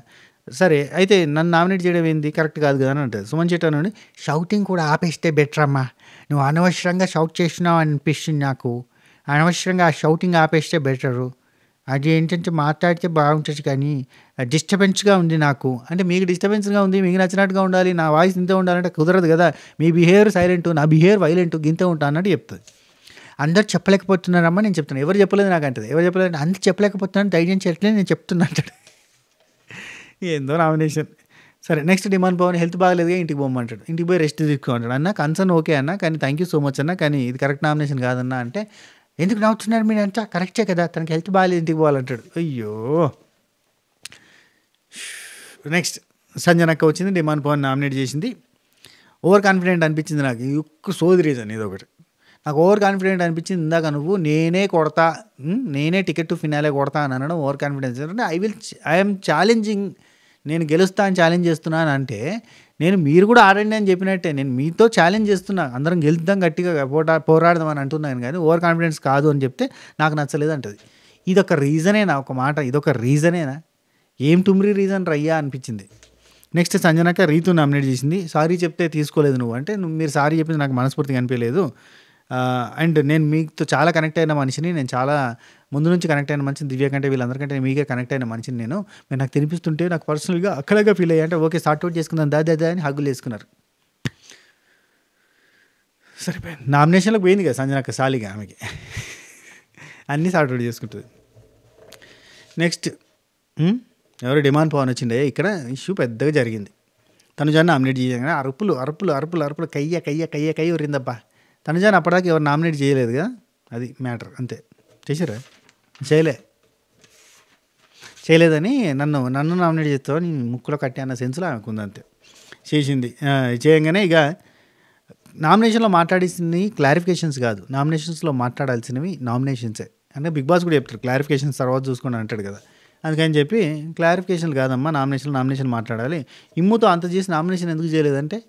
సరే అయితే నన్ను నామినేట్ చేయడం ఏంది, కరెక్ట్ కాదు కదా అని అంటుంది. సుమన్ శెట్టి అన్నాడు, షౌటింగ్ కూడా ఆపేస్తే బెటర్ అమ్మా, నువ్వు అనవసరంగా షౌట్ చేస్తున్నావు అనిపిస్తుంది నాకు, అనవసరంగా ఆ షౌటింగ్ ఆపేస్తే బెటరు. అది ఏంటంటే మాట్లాడితే బాగుంటుంది కానీ డిస్టర్బెన్స్గా ఉంది నాకు అంటే మీకు డిస్టర్బెన్స్గా ఉంది, మీకు నచ్చినట్టుగా ఉండాలి, నా వాయిస్ ఇంతే ఉండాలంటే కుదరదు కదా. మీ బిహేవియర్ సైలెంట్, నా బిహేవియర్ వైలెంట్, గింతే ఉంటా అన్నట్టు చెప్తుంది. అందరు చెప్పలేకపోతున్నారమ్మా నేను చెప్తాను, ఎవరు చెప్పలేదు నాకు అంటది. ఎవరు చెప్పలేదు అంటే అందరు చెప్పలేకపోతున్నాను ధైర్యం చేయట్లేదు నేను చెప్తున్నా అంటాడు. ఏందో నామినేషన్. సరే నెక్స్ట్ డిమాండ్ పవన్ హెల్త్ బాగలేదుగా ఇంటికి పోమంటాడు. ఇంటికి పోయి రెస్ట్ తీసుకోమంటాడు. అన్న కన్సర్న్ ఓకే అన్న, కానీ థ్యాంక్ యూ సో మచ్ అన్న, కానీ ఇది కరెక్ట్ నామినేషన్ కాదన్న అంటే ఎందుకు నవ్వుతున్నారు మీరు అంతా, కరెక్టే కదా తనకి హెల్త్ బాగాలేదు ఇంటికి పోవాలంటాడు. అయ్యో. నెక్స్ట్ సంజనక్క వచ్చింది, డిమాండ్ పవన్ నామినేట్ చేసింది. ఓవర్ కాన్ఫిడెంట్ అనిపించింది నాకు, ఈ ఒక్క సోది రీజన్ ఇది ఒకటి. నాకు ఓవర్ కాన్ఫిడెంట్ అనిపించింది ఇందాక నువ్వు నేనే కొడతా, నేనే టికెట్ టు ఫినాలే కొడతా అని అనడం ఓవర్ కాన్ఫిడెన్స్. అంటే ఐఎమ్ ఛాలెంజింగ్, నేను గెలుస్తా అని ఛాలెంజ్ చేస్తున్నాను అంటే నేను మీరు కూడా ఆడండి అని చెప్పినట్టే, నేను మీతో ఛాలెంజ్ చేస్తున్నా, అందరం గెలుద్దాం గట్టిగా పోరాడదాం అని అంటున్నాను, కానీ ఓవర్ కాన్ఫిడెన్స్ కాదు అని చెప్తే నాకు నచ్చలేదు అంటది. ఇదొక రీజనేనా, ఒక మాట ఇదొక రీజనేనా, ఏం టుమ్రీ రీజన్ రయ్యా అనిపించింది. నెక్స్ట్ సంజనక్క రీతు నామినేట్ చేసింది. సారీ చెప్తే తీసుకోలేదు నువ్వు అంటే, మీరు సారీ చెప్పింది నాకు మనస్ఫూర్తిగా అనిపించలేదు. అండ్ నేను మీతో చాలా కనెక్ట్ అయిన మనిషిని, నేను చాలా ముందు నుంచి కనెక్ట్ అయిన మనిషిని, దివ్య కంటే వీళ్ళందరికంటే మీకే కనెక్ట్ అయిన మనిషిని నేను, మీరు నాకు తినిపిస్తుంటే నాకు పర్సనల్గా అక్కడగా ఫీల్ అయ్యా అంటే ఓకే సార్ట్అవుట్ చేసుకుందాం దాదా అని హగ్గులు వేసుకున్నారు. సరిపోయింది, నామినేషన్లోకి పోయింది కదా సంజనక్క సాలిగా, ఆమెకి అన్నీ సార్ట్అవుట్ చేసుకుంటుంది. నెక్స్ట్ ఎవరు డిమాండ్ పవన్ వచ్చిండే, ఇక్కడ ఇష్యూ పెద్దగా జరిగింది. తనుజాన్ని నామినేట్ చేయగానే అరుపులు అరుపులు అరుపులు అరుపులు కయ్య కయ్య కయ్య కయ్య ఉరిందబ్బా. తనుజాన్ని అప్పటిదాకా ఎవరు నామినేట్ చేయలేదు కదా, అది మ్యాటర్ అంతే. చేసారా? చేయలేదని నన్ను నామినేట్ చేస్తావు నీ ముక్కులో కట్టి అన్న సెన్స్లో ఆమెకుంది అంతే. చేసింది. చేయగానే ఇక నామినేషన్లో మాట్లాడేసింది క్లారిఫికేషన్స్ కాదు, నామినేషన్స్లో మాట్లాడాల్సినవి నామినేషన్సే. అంటే బిగ్ బాస్ కూడా చెప్తారు క్లారిఫికేషన్స్ తర్వాత చూసుకొని అంటాడు కదా, అందుకని చెప్పి క్లారిఫికేషన్లు కాదమ్మా నామినేషన్ మాట్లాడాలి. ఇమ్ముతో అంత చేసి నామినేషన్ ఎందుకు చేయలేదంటే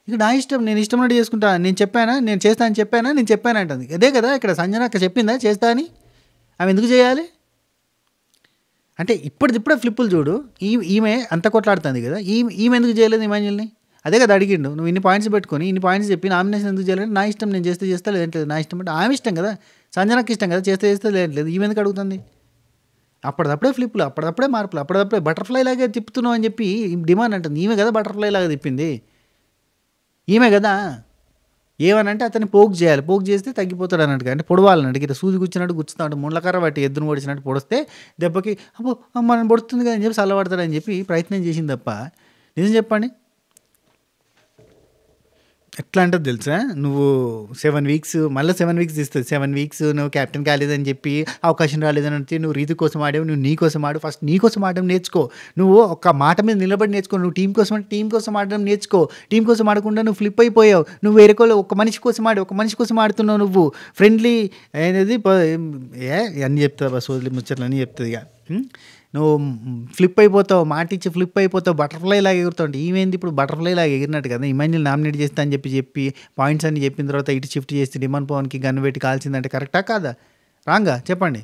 ఇక నా ఇష్టం, నేను ఇష్టం చేసుకుంటా, నేను చెప్పానా, నేను చేస్తా అని చెప్పానా, నేను చెప్పాను అంటుంది. అదే కదా ఇక్కడ సంజనక్క చెప్పిందా చేస్తా అని, ఆమె ఎందుకు చేయాలి అంటే ఇప్పుడే ఫ్లిప్పులు చూడు. ఈమె అంత కొట్లాడుతుంది కదా, ఈమె ఎందుకు చేయలేదు ఇమాన్యుల్ని, అదే కదా అడిగిండు, నువ్వు ఇన్ని పాయింట్స్ పెట్టుకొని ఇన్ని పాయింట్స్ చెప్పి నామినేషన్ ఎందుకు చేయాలంటే నా ఇష్టం, నేను చేస్తా లేదంటే నా ఇష్టం అంటే ఆమె ఇష్టం కదా, సంజనకి ఇష్టం కదా, చేస్తే లేదు ఈమె ఎందుకు అడుగుతుంది. అప్పటిదప్పుడే ఫ్లిప్లు, అప్పటిదప్పుడే మార్పులు, అప్పటిదప్పుడే బటర్ఫ్లై లాగే తిప్పుతున్నావు అని చెప్పి డిమాండ్ అంటుంది. ఈమె కదా బటర్ఫ్లై లాగా తిప్పింది, ఈమె కదా. ఏమనంటే అతన్ని పోక్ చేయాలి, పోక్ చేస్తే తగ్గిపోతాడు అన్నట్టుగా, అంటే పొడవాలన్నట్టు, ఇట్లా సూది గుచ్చినట్టు గుచ్చుతాడు, ముళ్ళకర్ర బట్టి ఎద్దును పొడిచినట్టు పొడిస్తే దెబ్బకి అబ్బో మనం పొడుతుంది కదా అని చెప్పి చల్లబడతాడని చెప్పి ప్రయత్నం చేసింది తప్ప, నిజం చెప్పండి ఎట్లా అంటుంది తెలుసా, నువ్వు 7 వీక్స్ మళ్ళీ 7 వీక్స్ ఇస్తుంది, 7 వీక్స్ నువ్వు కెప్టెన్ కాలేదని చెప్పి అవకాశం రాలేదని అంటే నువ్వు రీతి కోసం ఆడావు, నువ్వు నీ కోసం ఆడు, ఫస్ట్ నీ కోసం ఆడడం నేర్చుకో, నువ్వు ఒక మాట మీద నిలబడి నేర్చుకో, నువ్వు టీం కోసం అంటే టీం కోసం ఆడడం నేర్చుకో, టీం కోసం ఆడకుండా నువ్వు ఫ్లిప్ అయిపోయావు, నువ్వు వేరే ఒక మనిషి కోసం ఒక మనిషి కోసం ఆడుతున్నావు, నువ్వు ఫ్రెండ్లీ అనేది అన్నీ చెప్తావు, బస్ వదిలి ముచ్చట్లు అన్నీ చెప్తుంది ఇక. నువ్వు ఫ్లిప్ అయిపోతావు, మాట ఇచ్చి ఫ్లిప్ అయిపోతావు, బటర్ఫ్లై లాగా ఎగురుతావు అంటే ఈమెంది ఇప్పుడు బటర్ఫ్లై లాగా ఎగిరినట్టు కదా. ఇమాన్యుల్ నామినేట్ చేస్తా అని చెప్పి పాయింట్స్ అన్ని చెప్పిన తర్వాత ఇటు షిఫ్ట్ చేసి డిమాండ్ పవన్కి గన్ను పెట్టి కాల్చిందంటే కరెక్టా కాదా, రాంగా చెప్పండి.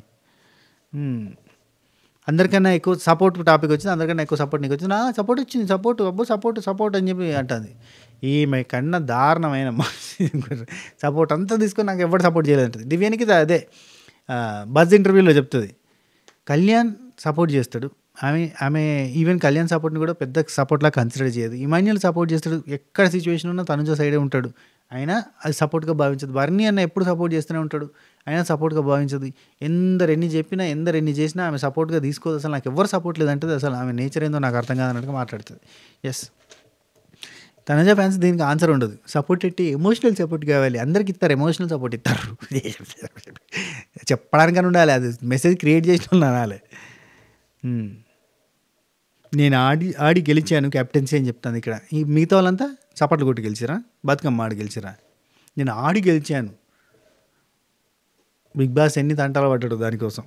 అందరికన్నా ఎక్కువ సపోర్ట్ టాపిక్ వచ్చింది, అందరికన్నా ఎక్కువ సపోర్ట్ నీకు వచ్చింది, సపోర్ట్ వచ్చింది, సపోర్ట్ అని చెప్పి అంటుంది. ఈమె కన్నా దారుణమైన సపోర్ట్ అంతా తీసుకొని నాకు ఎవరు సపోర్ట్ చేయలేదంటుంది. దివ్యానికి అదే బజ్ ఇంటర్వ్యూలో చెప్తుంది, కళ్యాణ్ సపోర్ట్ చేస్తాడు, ఆమె ఈవెన్ కళ్యాణ్ సపోర్ట్ని కూడా పెద్ద సపోర్ట్లా కన్సిడర్ చేయదు. ఇమాన్యుల్ సపోర్ట్ చేస్తాడు, ఎక్కడ సిచ్యువేషన్ ఉన్నా తనుజ సైడే ఉంటాడు, అయినా అది సపోర్ట్గా భావించదు. బర్నీ అన్న ఎప్పుడు సపోర్ట్ చేస్తూనే ఉంటాడు, అయినా సపోర్ట్గా భావించదు. ఎన్ని చెప్పినా ఎన్ని చేసినా ఆమె సపోర్ట్గా తీసుకోదు. అసలు నాకు ఎవరు సపోర్ట్ లేదంటే అసలు ఆమె నేచర్ ఏందో నాకు అర్థం కాదన్నట్టుగా మాట్లాడుతుంది. ఎస్, తనుజ ఫ్యాన్స్ దీనికి ఆన్సర్ ఉండదు, సపోర్ట్ ఎట్టి ఎమోషనల్ సపోర్ట్ కావాలి, అందరికి ఇస్తారు, ఎమోషనల్ సపోర్ట్ ఇస్తారు చెప్పడానికని ఉండాలి, అది మెసేజ్ క్రియేట్ చేసిన వాళ్ళు అనాలి. నేను ఆడి గెలిచాను కెప్టెన్సీ అని చెప్తాను ఇక్కడ. ఈ మిగతా వాళ్ళంతా చప్పట్లు కొట్టి గెలిచిరా, బతుకమ్మ ఆడి గెలిచిరా, నేను ఆడి గెలిచాను. బిగ్ బాస్ ఎన్ని తంటాలు పడ్డాడు దానికోసం.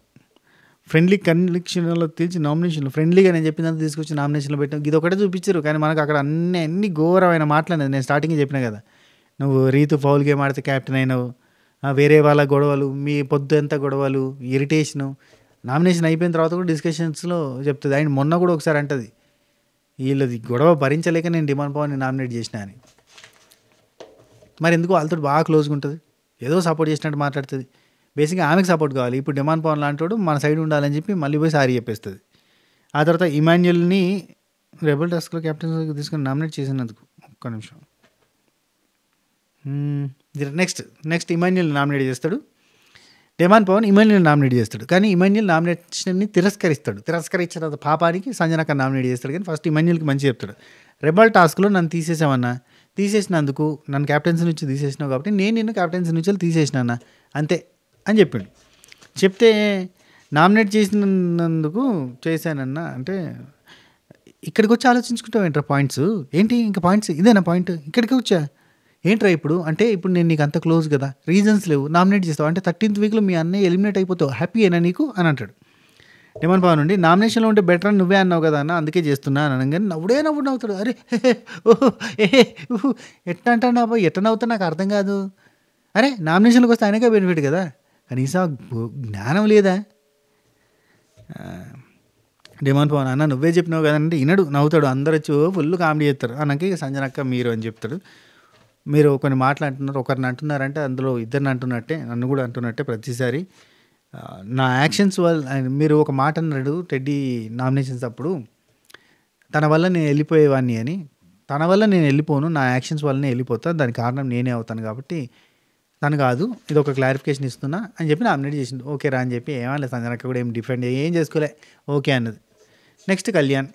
ఫ్రెండ్లీ కన్విక్షన్లో తెలిసి నామినేషన్లో ఫ్రెండ్లీగా నేను చెప్పినంత తీసుకొచ్చి నామినేషన్లో పెట్టాను, ఇది ఒకటే చూపించారు. కానీ మనకు అక్కడ అన్ని ఘోరమైన మాట్లాడినది. నేను స్టార్టింగ్ చెప్పిన కదా, నువ్వు రీతు ఫౌల్ గేమ్ ఆడితే క్యాప్టెన్ అయినావు, వేరే వాళ్ళ గొడవలు, మీ పొద్దు ఎంత గొడవలు, ఇరిటేషను. నామినేషన్ అయిపోయిన తర్వాత కూడా డిస్కషన్స్లో చెప్తుంది. ఆయన మొన్న కూడా ఒకసారి అంటది, వీళ్ళది గొడవ భరించలేక నేను డిమాండ్ పవర్ని నామినేట్ చేసిన అని. మరి ఎందుకు వాళ్ళతో బాగా క్లోజ్గా ఉంటుంది, ఏదో సపోర్ట్ చేసినట్టు మాట్లాడుతుంది. బేసిక్గా ఆమెకు సపోర్ట్ కావాలి. ఇప్పుడు డిమాండ్ పవన్ లాంటి మన సైడ్ ఉండాలని చెప్పి మళ్ళీ పోయి సారీ చెప్పేస్తుంది. ఆ తర్వాత ఇమాన్యుల్ని రెబల్ టాస్క్లో కెప్టెన్ తీసుకొని నామినేట్ చేసినందుకు ఒక్క నిమిషం. నెక్స్ట్ ఇమాన్యుల్ నామినేట్ చేస్తాడు, డిమాండ్ పవన్ ఇమాన్యుల్ నామినేట్ చేస్తాడు. కానీ ఇమాన్యుల్ నామినేషన్ని తిరస్కరిస్తాడు. తిరస్కరించిన తర్వాత పాపానికి సంజనక నామినేట్ చేస్తాడు. కానీ ఫస్ట్ ఇమాన్యుల్కి మంచి చెప్తాడు, రెబల్ టాస్క్లో నన్ను తీసేసామన్నా, తీసేసినందుకు నన్ను క్యాప్టెన్సీ నుంచి తీసేసినావు కాబట్టి నేను నిన్ను క్యాప్టెన్సీ నుంచి తీసేసినా అంతే అని చెప్పిండు. చెప్తే నామినేట్ చేసినందుకు చేశానన్నా అంటే ఇక్కడికి వచ్చి ఆలోచించుకుంటావు ఏంట్రా పాయింట్స్, ఏంటి ఇంకా పాయింట్స్ ఇదేనా పాయింట్, ఇక్కడికి వచ్చా ఏంట్రా ఇప్పుడు అంటే ఇప్పుడు నేను నీకు అంత క్లోజ్ కదా, రీజన్స్ లేవు, నామినేట్ చేస్తావు అంటే 13th వీక్లో మీ అన్నయ్య ఎలిమినేట్ అయిపోతావు, హ్యాపీ అయినా నీకు అని అంటాడు. డిమాండ్ పవన్ నుండి నామినేషన్లో ఉంటే బెటర్ అని నువ్వే అన్నావు కదా అన్న, అందుకే చేస్తున్నా అని అనగానే నవ్వుతాడు. అరే ఓహో ఓహో ఎట్లా అంటాడు అబ్బాయి, ఎట్లా నవ్వుతా నాకు అర్థం కాదు. అరే నామినేషన్కి వస్తే ఆయనకే బెనిఫిట్ కదా, కనీసం జ్ఞానం లేదా. డిమాండ్ పవన్ అన్న నువ్వే చెప్పినావు కదంటే వినడు, నవ్వుతాడు. అందరూ వచ్చి ఫుల్ కామెడీ చేస్తారు. అన్నకి సంజనక్క మీరు అని చెప్తాడు. మీరు కొన్ని మాటలు అంటున్నారు, ఒకరిని అంటున్నారంటే అందులో ఇద్దరిని అంటున్నట్టే, నన్ను కూడా అంటున్నట్టే ప్రతిసారి. నా యాక్షన్స్ వల్ల మీరు ఒక మాట అన్నాడు టెడ్డీ నామినేషన్స్ అప్పుడు, తన వల్ల నేను వెళ్ళిపోయేవాడిని అని. తన వల్ల నేను వెళ్ళిపోను, నా యాక్షన్స్ వల్లనే వెళ్ళిపోతాను, దానికి కారణం నేనే అవుతాను కాబట్టి తను కాదు, ఇది ఒక క్లారిఫికేషన్ ఇస్తున్నా అని చెప్పి నామినేట్ చేసిండు. ఓకే రా అని చెప్పి ఏమన్నా సంజనక్క కూడా ఏం డిఫెండ్ ఏం చేసుకోలే, ఓకే అన్నది. నెక్స్ట్ కళ్యాణ్,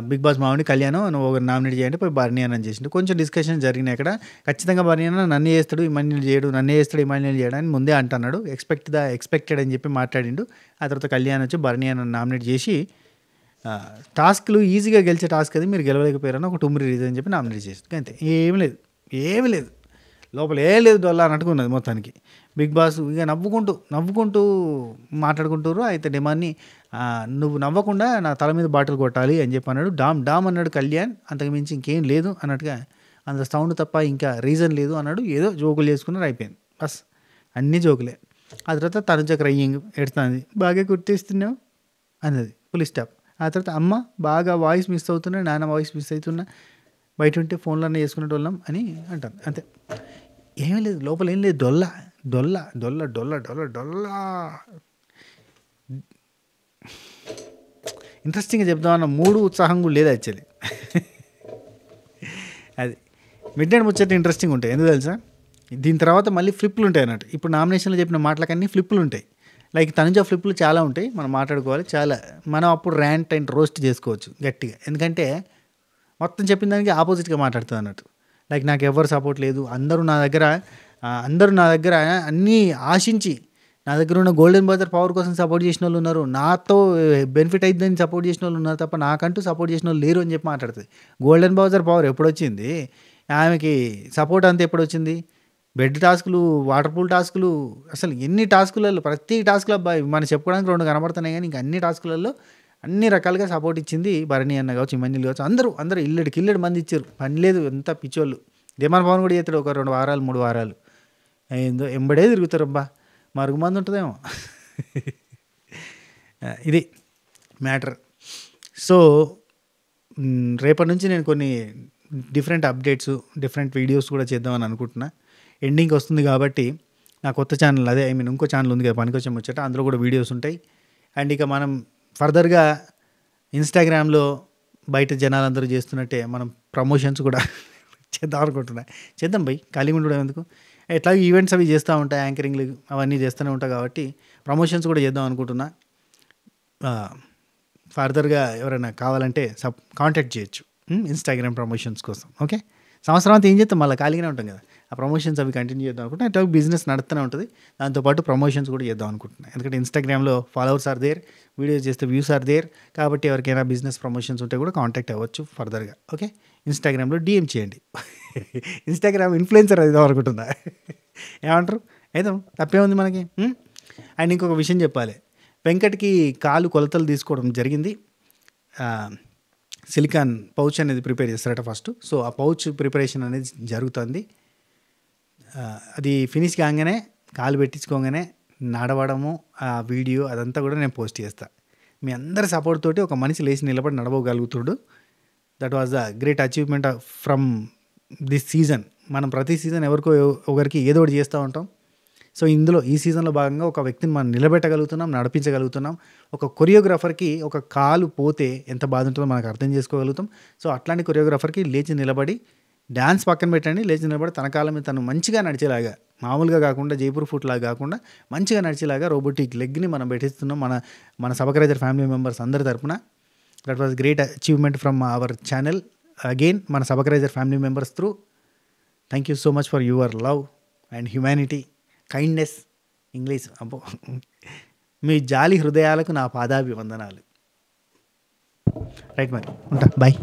బిగ్ బాస్ మామిడి కళ్యాణ్ నువ్వు ఒకరు నామినేట్ చేయండి పోయి బర్నీ అని చేసిండు. కొంచెం డిస్కషన్ జరిగినాయి అక్కడ. ఖచ్చితంగా బర్నీ అన్న నన్ను చేస్తాడు ఇమాన్యుల్ చేయడు, నన్నే చేస్తాడు ఇమాన్యుల్ చేయడు అని ముందే అంటున్నాడు. ఎక్స్పెక్టెడ్ అని చెప్పి మాట్లాడిండు. ఆ తర్వాత కళ్యాణ్ వచ్చి బర్నీ అన్న నామినేట్ చేసి టాస్క్లు ఈజీగా గెలిచే టాస్క్ అది, మీరు గెలవలేకపోయారని ఒక టుమ్రీ రీజన్ అని చెప్పి నామినేట్ చేసింది. అంతే, ఏమీ లేదు లోపల లేదు డొల్లా అని అనుకున్నది మొత్తానికి. బిగ్ బాస్ ఇక నవ్వుకుంటూ మాట్లాడుకుంటారు. అయితే డిమాండ్ని నువ్వు నవ్వకుండా నా తల మీద బాటిల్ కొట్టాలి అని చెప్పి అన్నాడు. డామ్ అన్నాడు కళ్యాణ్, అంతకు మించి ఇంకేం లేదు అన్నట్టుగా, అంత సౌండ్ తప్ప ఇంకా రీజన్ లేదు అన్నాడు. ఏదో జోకులు చేసుకున్నారు, అయిపోయింది బస్, అన్నీ జోకులే. ఆ తర్వాత తనుజ క్రయింగ్ ఎడుతుంది, బాగా గుర్తిస్తున్నావు అన్నది ఫుల్ స్టాప్. ఆ తర్వాత అమ్మ బాగా వాయిస్ మిస్ అవుతున్నా, నాన్న వాయిస్ మిస్ అవుతున్నా, బయట ఉంటే ఫోన్లన్నీ చేసుకునేటోళ్ళం అని అంటాను. అంతే, ఏమీ లేదు, లోపల ఏం లేదు, డొల్ల డొల్ల డొల్ల డొల్ల డొల్ల డొల్ల. ఇంట్రెస్టింగ్గా చెప్దామన్న మూడు ఉత్సాహం కూడా లేదు యాక్చువల్లీ. అది మిడ్ నైట్ ముచ్చట ఇంట్రెస్టింగ్ ఉంటాయి, ఎందుకు తెలుసా? దీని తర్వాత మళ్ళీ ఫ్లిప్లు ఉంటాయి అన్నట్టు. ఇప్పుడు నామినేషన్లో చెప్పిన మాటలకన్నీ ఫ్లిప్లు ఉంటాయి. లైక్ తనుజ ఫ్లిప్లు చాలా ఉంటాయి, మనం మాట్లాడుకోవాలి చాలా. మనం అప్పుడు ర్యాంట్ అండ్ రోస్ట్ చేసుకోవచ్చు గట్టిగా, ఎందుకంటే మొత్తం చెప్పిన దానికి ఆపోజిట్గా మాట్లాడుతుంది అన్నట్టు. లైక్ నాకు ఎవరు సపోర్ట్ లేదు, అందరూ నా దగ్గర అన్నీ ఆశించి నా దగ్గర ఉన్న గోల్డెన్ బజర్ పవర్ కోసం సపోర్ట్ చేసిన వాళ్ళు ఉన్నారు, నాతో బెనిఫిట్ అయిద్దని సపోర్ట్ చేసిన వాళ్ళు ఉన్నారు తప్ప నాకంటూ సపోర్ట్ చేసిన వాళ్ళు లేరు అని చెప్పి మాట్లాడుతుంది. గోల్డెన్ బజర్ పవర్ ఎప్పుడు వచ్చింది ఆమెకి? సపోర్ట్ అంతా ఎప్పుడు వచ్చింది? బెడ్ టాస్కులు, వాటర్ పూల్ టాస్కులు, అసలు ఎన్ని టాస్కులలో, ప్రతి టాస్క్లో మనం చెప్పుకోవడానికి 2 కనబడుతున్నాయి, కానీ ఇంకా అన్ని టాస్కులలో అన్ని రకాలుగా సపోర్ట్ ఇచ్చింది భరణి అన్న కావచ్చు, ఇమాన్యుల్ కావచ్చు, అందరూ ఇల్లడికి మంది ఇచ్చారు, పని లేదు, ఎంత పిచ్చోళ్ళు. ధీమాన్ పవన్ కూడా చేస్తాడు ఒక 2 వారాలు 3 వారాలు, ఏందో ఎంబడే తిరుగుతారు అబ్బా, మరుగు మంది ఉంటుందేమో. ఇది మ్యాటర్. సో రేపటి నుంచి నేను కొన్ని డిఫరెంట్ అప్డేట్స్, డిఫరెంట్ వీడియోస్ కూడా చేద్దామని అనుకుంటున్నా. ఎండింగ్కి వస్తుంది కాబట్టి నా కొత్త ఛానల్, అదే ఇంకో ఛానల్ ఉంది కదా పనికొచ్చే ముచ్చట, అందులో కూడా వీడియోస్ ఉంటాయి. అండ్ ఇక మనం ఫర్దర్గా ఇన్స్టాగ్రామ్లో బయట జనాలందరూ చేస్తున్నట్టే మనం ప్రమోషన్స్ కూడా చేద్దాం అనుకుంటున్నా. చేద్దాం బై, ఖాళీగా ఉండడం ఎందుకు? ఎట్లా ఈవెంట్స్ అవి చేస్తూ ఉంటాయి, యాంకరింగ్లు అవన్నీ చేస్తూనే ఉంటాయి కాబట్టి ప్రమోషన్స్ కూడా చేద్దాం అనుకుంటున్నా. ఫర్దర్గా ఎవరైనా కావాలంటే కాంటాక్ట్ చేయొచ్చు ఇన్స్టాగ్రామ్ ప్రమోషన్స్ కోసం. ఓకే, సంవత్సరం అంతా ఏం చేస్తాం, మళ్ళీ ఖాళీగానే ఉంటాం కదా, ఆ ప్రమోషన్స్ అవి కంటిన్యూ చేద్దాం అనుకుంటున్నా. అట్లా బిజినెస్ నడుస్తూనే ఉంటుంది, దాంతోపాటు ప్రమోషన్స్ కూడా చేద్దాం అనుకుంటున్నాను. ఎందుకంటే ఇన్స్టాగ్రామ్లో ఫాలోవర్స్ ఆర్ దేర్, వీడియోస్ చేస్తే వ్యూస్ ఆర్ దేర్, కాబట్టి ఎవరికైనా బిజినెస్ ప్రమోషన్స్ ఉంటే కూడా కాంటాక్ట్ అవ్వచ్చు ఫర్దర్గా. ఓకే, ఇన్స్టాగ్రామ్లో డిఎం చేయండి. ఇన్స్టాగ్రామ్ ఇన్ఫ్లుయెన్సర్ అవుదాం అనుకుంటున్నా, ఏమంటారు? అయితే తప్పే ఉంది మనకి. అండ్ ఇంకొక విషయం చెప్పాలి, వెంకట్కి కాలు కొలతలు తీసుకోవడం జరిగింది. సిలికాన్ పౌచ్ అనేది ప్రిపేర్ చేస్తారట ఫస్ట్. సో ఆ పౌచ్ ప్రిపరేషన్ అనేది జరుగుతుంది. అది ఫినిష్ కాగానే, కాలు పెట్టించుకోగానే నడవడము, ఆ వీడియో అదంతా కూడా నేను పోస్ట్ చేస్తాను. మీ అందరి సపోర్ట్ తోటి ఒక మనిషి లేచి నిలబడి నడవగలుగుతాడు. That was the great achievement from this season. మనం ప్రతి సీజన్ ఎవరికో ఒకరికి ఏదో ఒకటి చేస్తూ ఉంటాం. సో ఇందులో ఈ సీజన్లో భాగంగా ఒక వ్యక్తిని మనం నిలబెట్టగలుగుతున్నాం, నడిపించగలుగుతున్నాం. ఒక కొరియోగ్రాఫర్కి ఒక కాలు పోతే ఎంత బాధ ఉంటుందో మనకు అర్థం చేసుకోగలుగుతాం. సో అట్లాంటి కొరియోగ్రాఫర్కి లేచి నిలబడి, డ్యాన్స్ పక్కన పెట్టండి, లేచి నిలబడి తన కాలం మీద తను మంచిగా నడిచేలాగా, మామూలుగా కాకుండా జైపూర్ ఫుట్ లాగా కాకుండా మంచిగా నడిచేలాగా రోబోటిక్ లెగ్ని మనం పెట్టిస్తున్నాం మన సబకరైజర్ ఫ్యామిలీ మెంబర్స్ అందరి తరపున. That was great achievement from our channel again, మన subscriber family members through. Thank you so much for your love and humanity, kindness, English అబ్బో, మీ జాలి హృదయాలకు నా పాదాభివందనాలు. రైట్ మరి ఉంటా, బాయ్.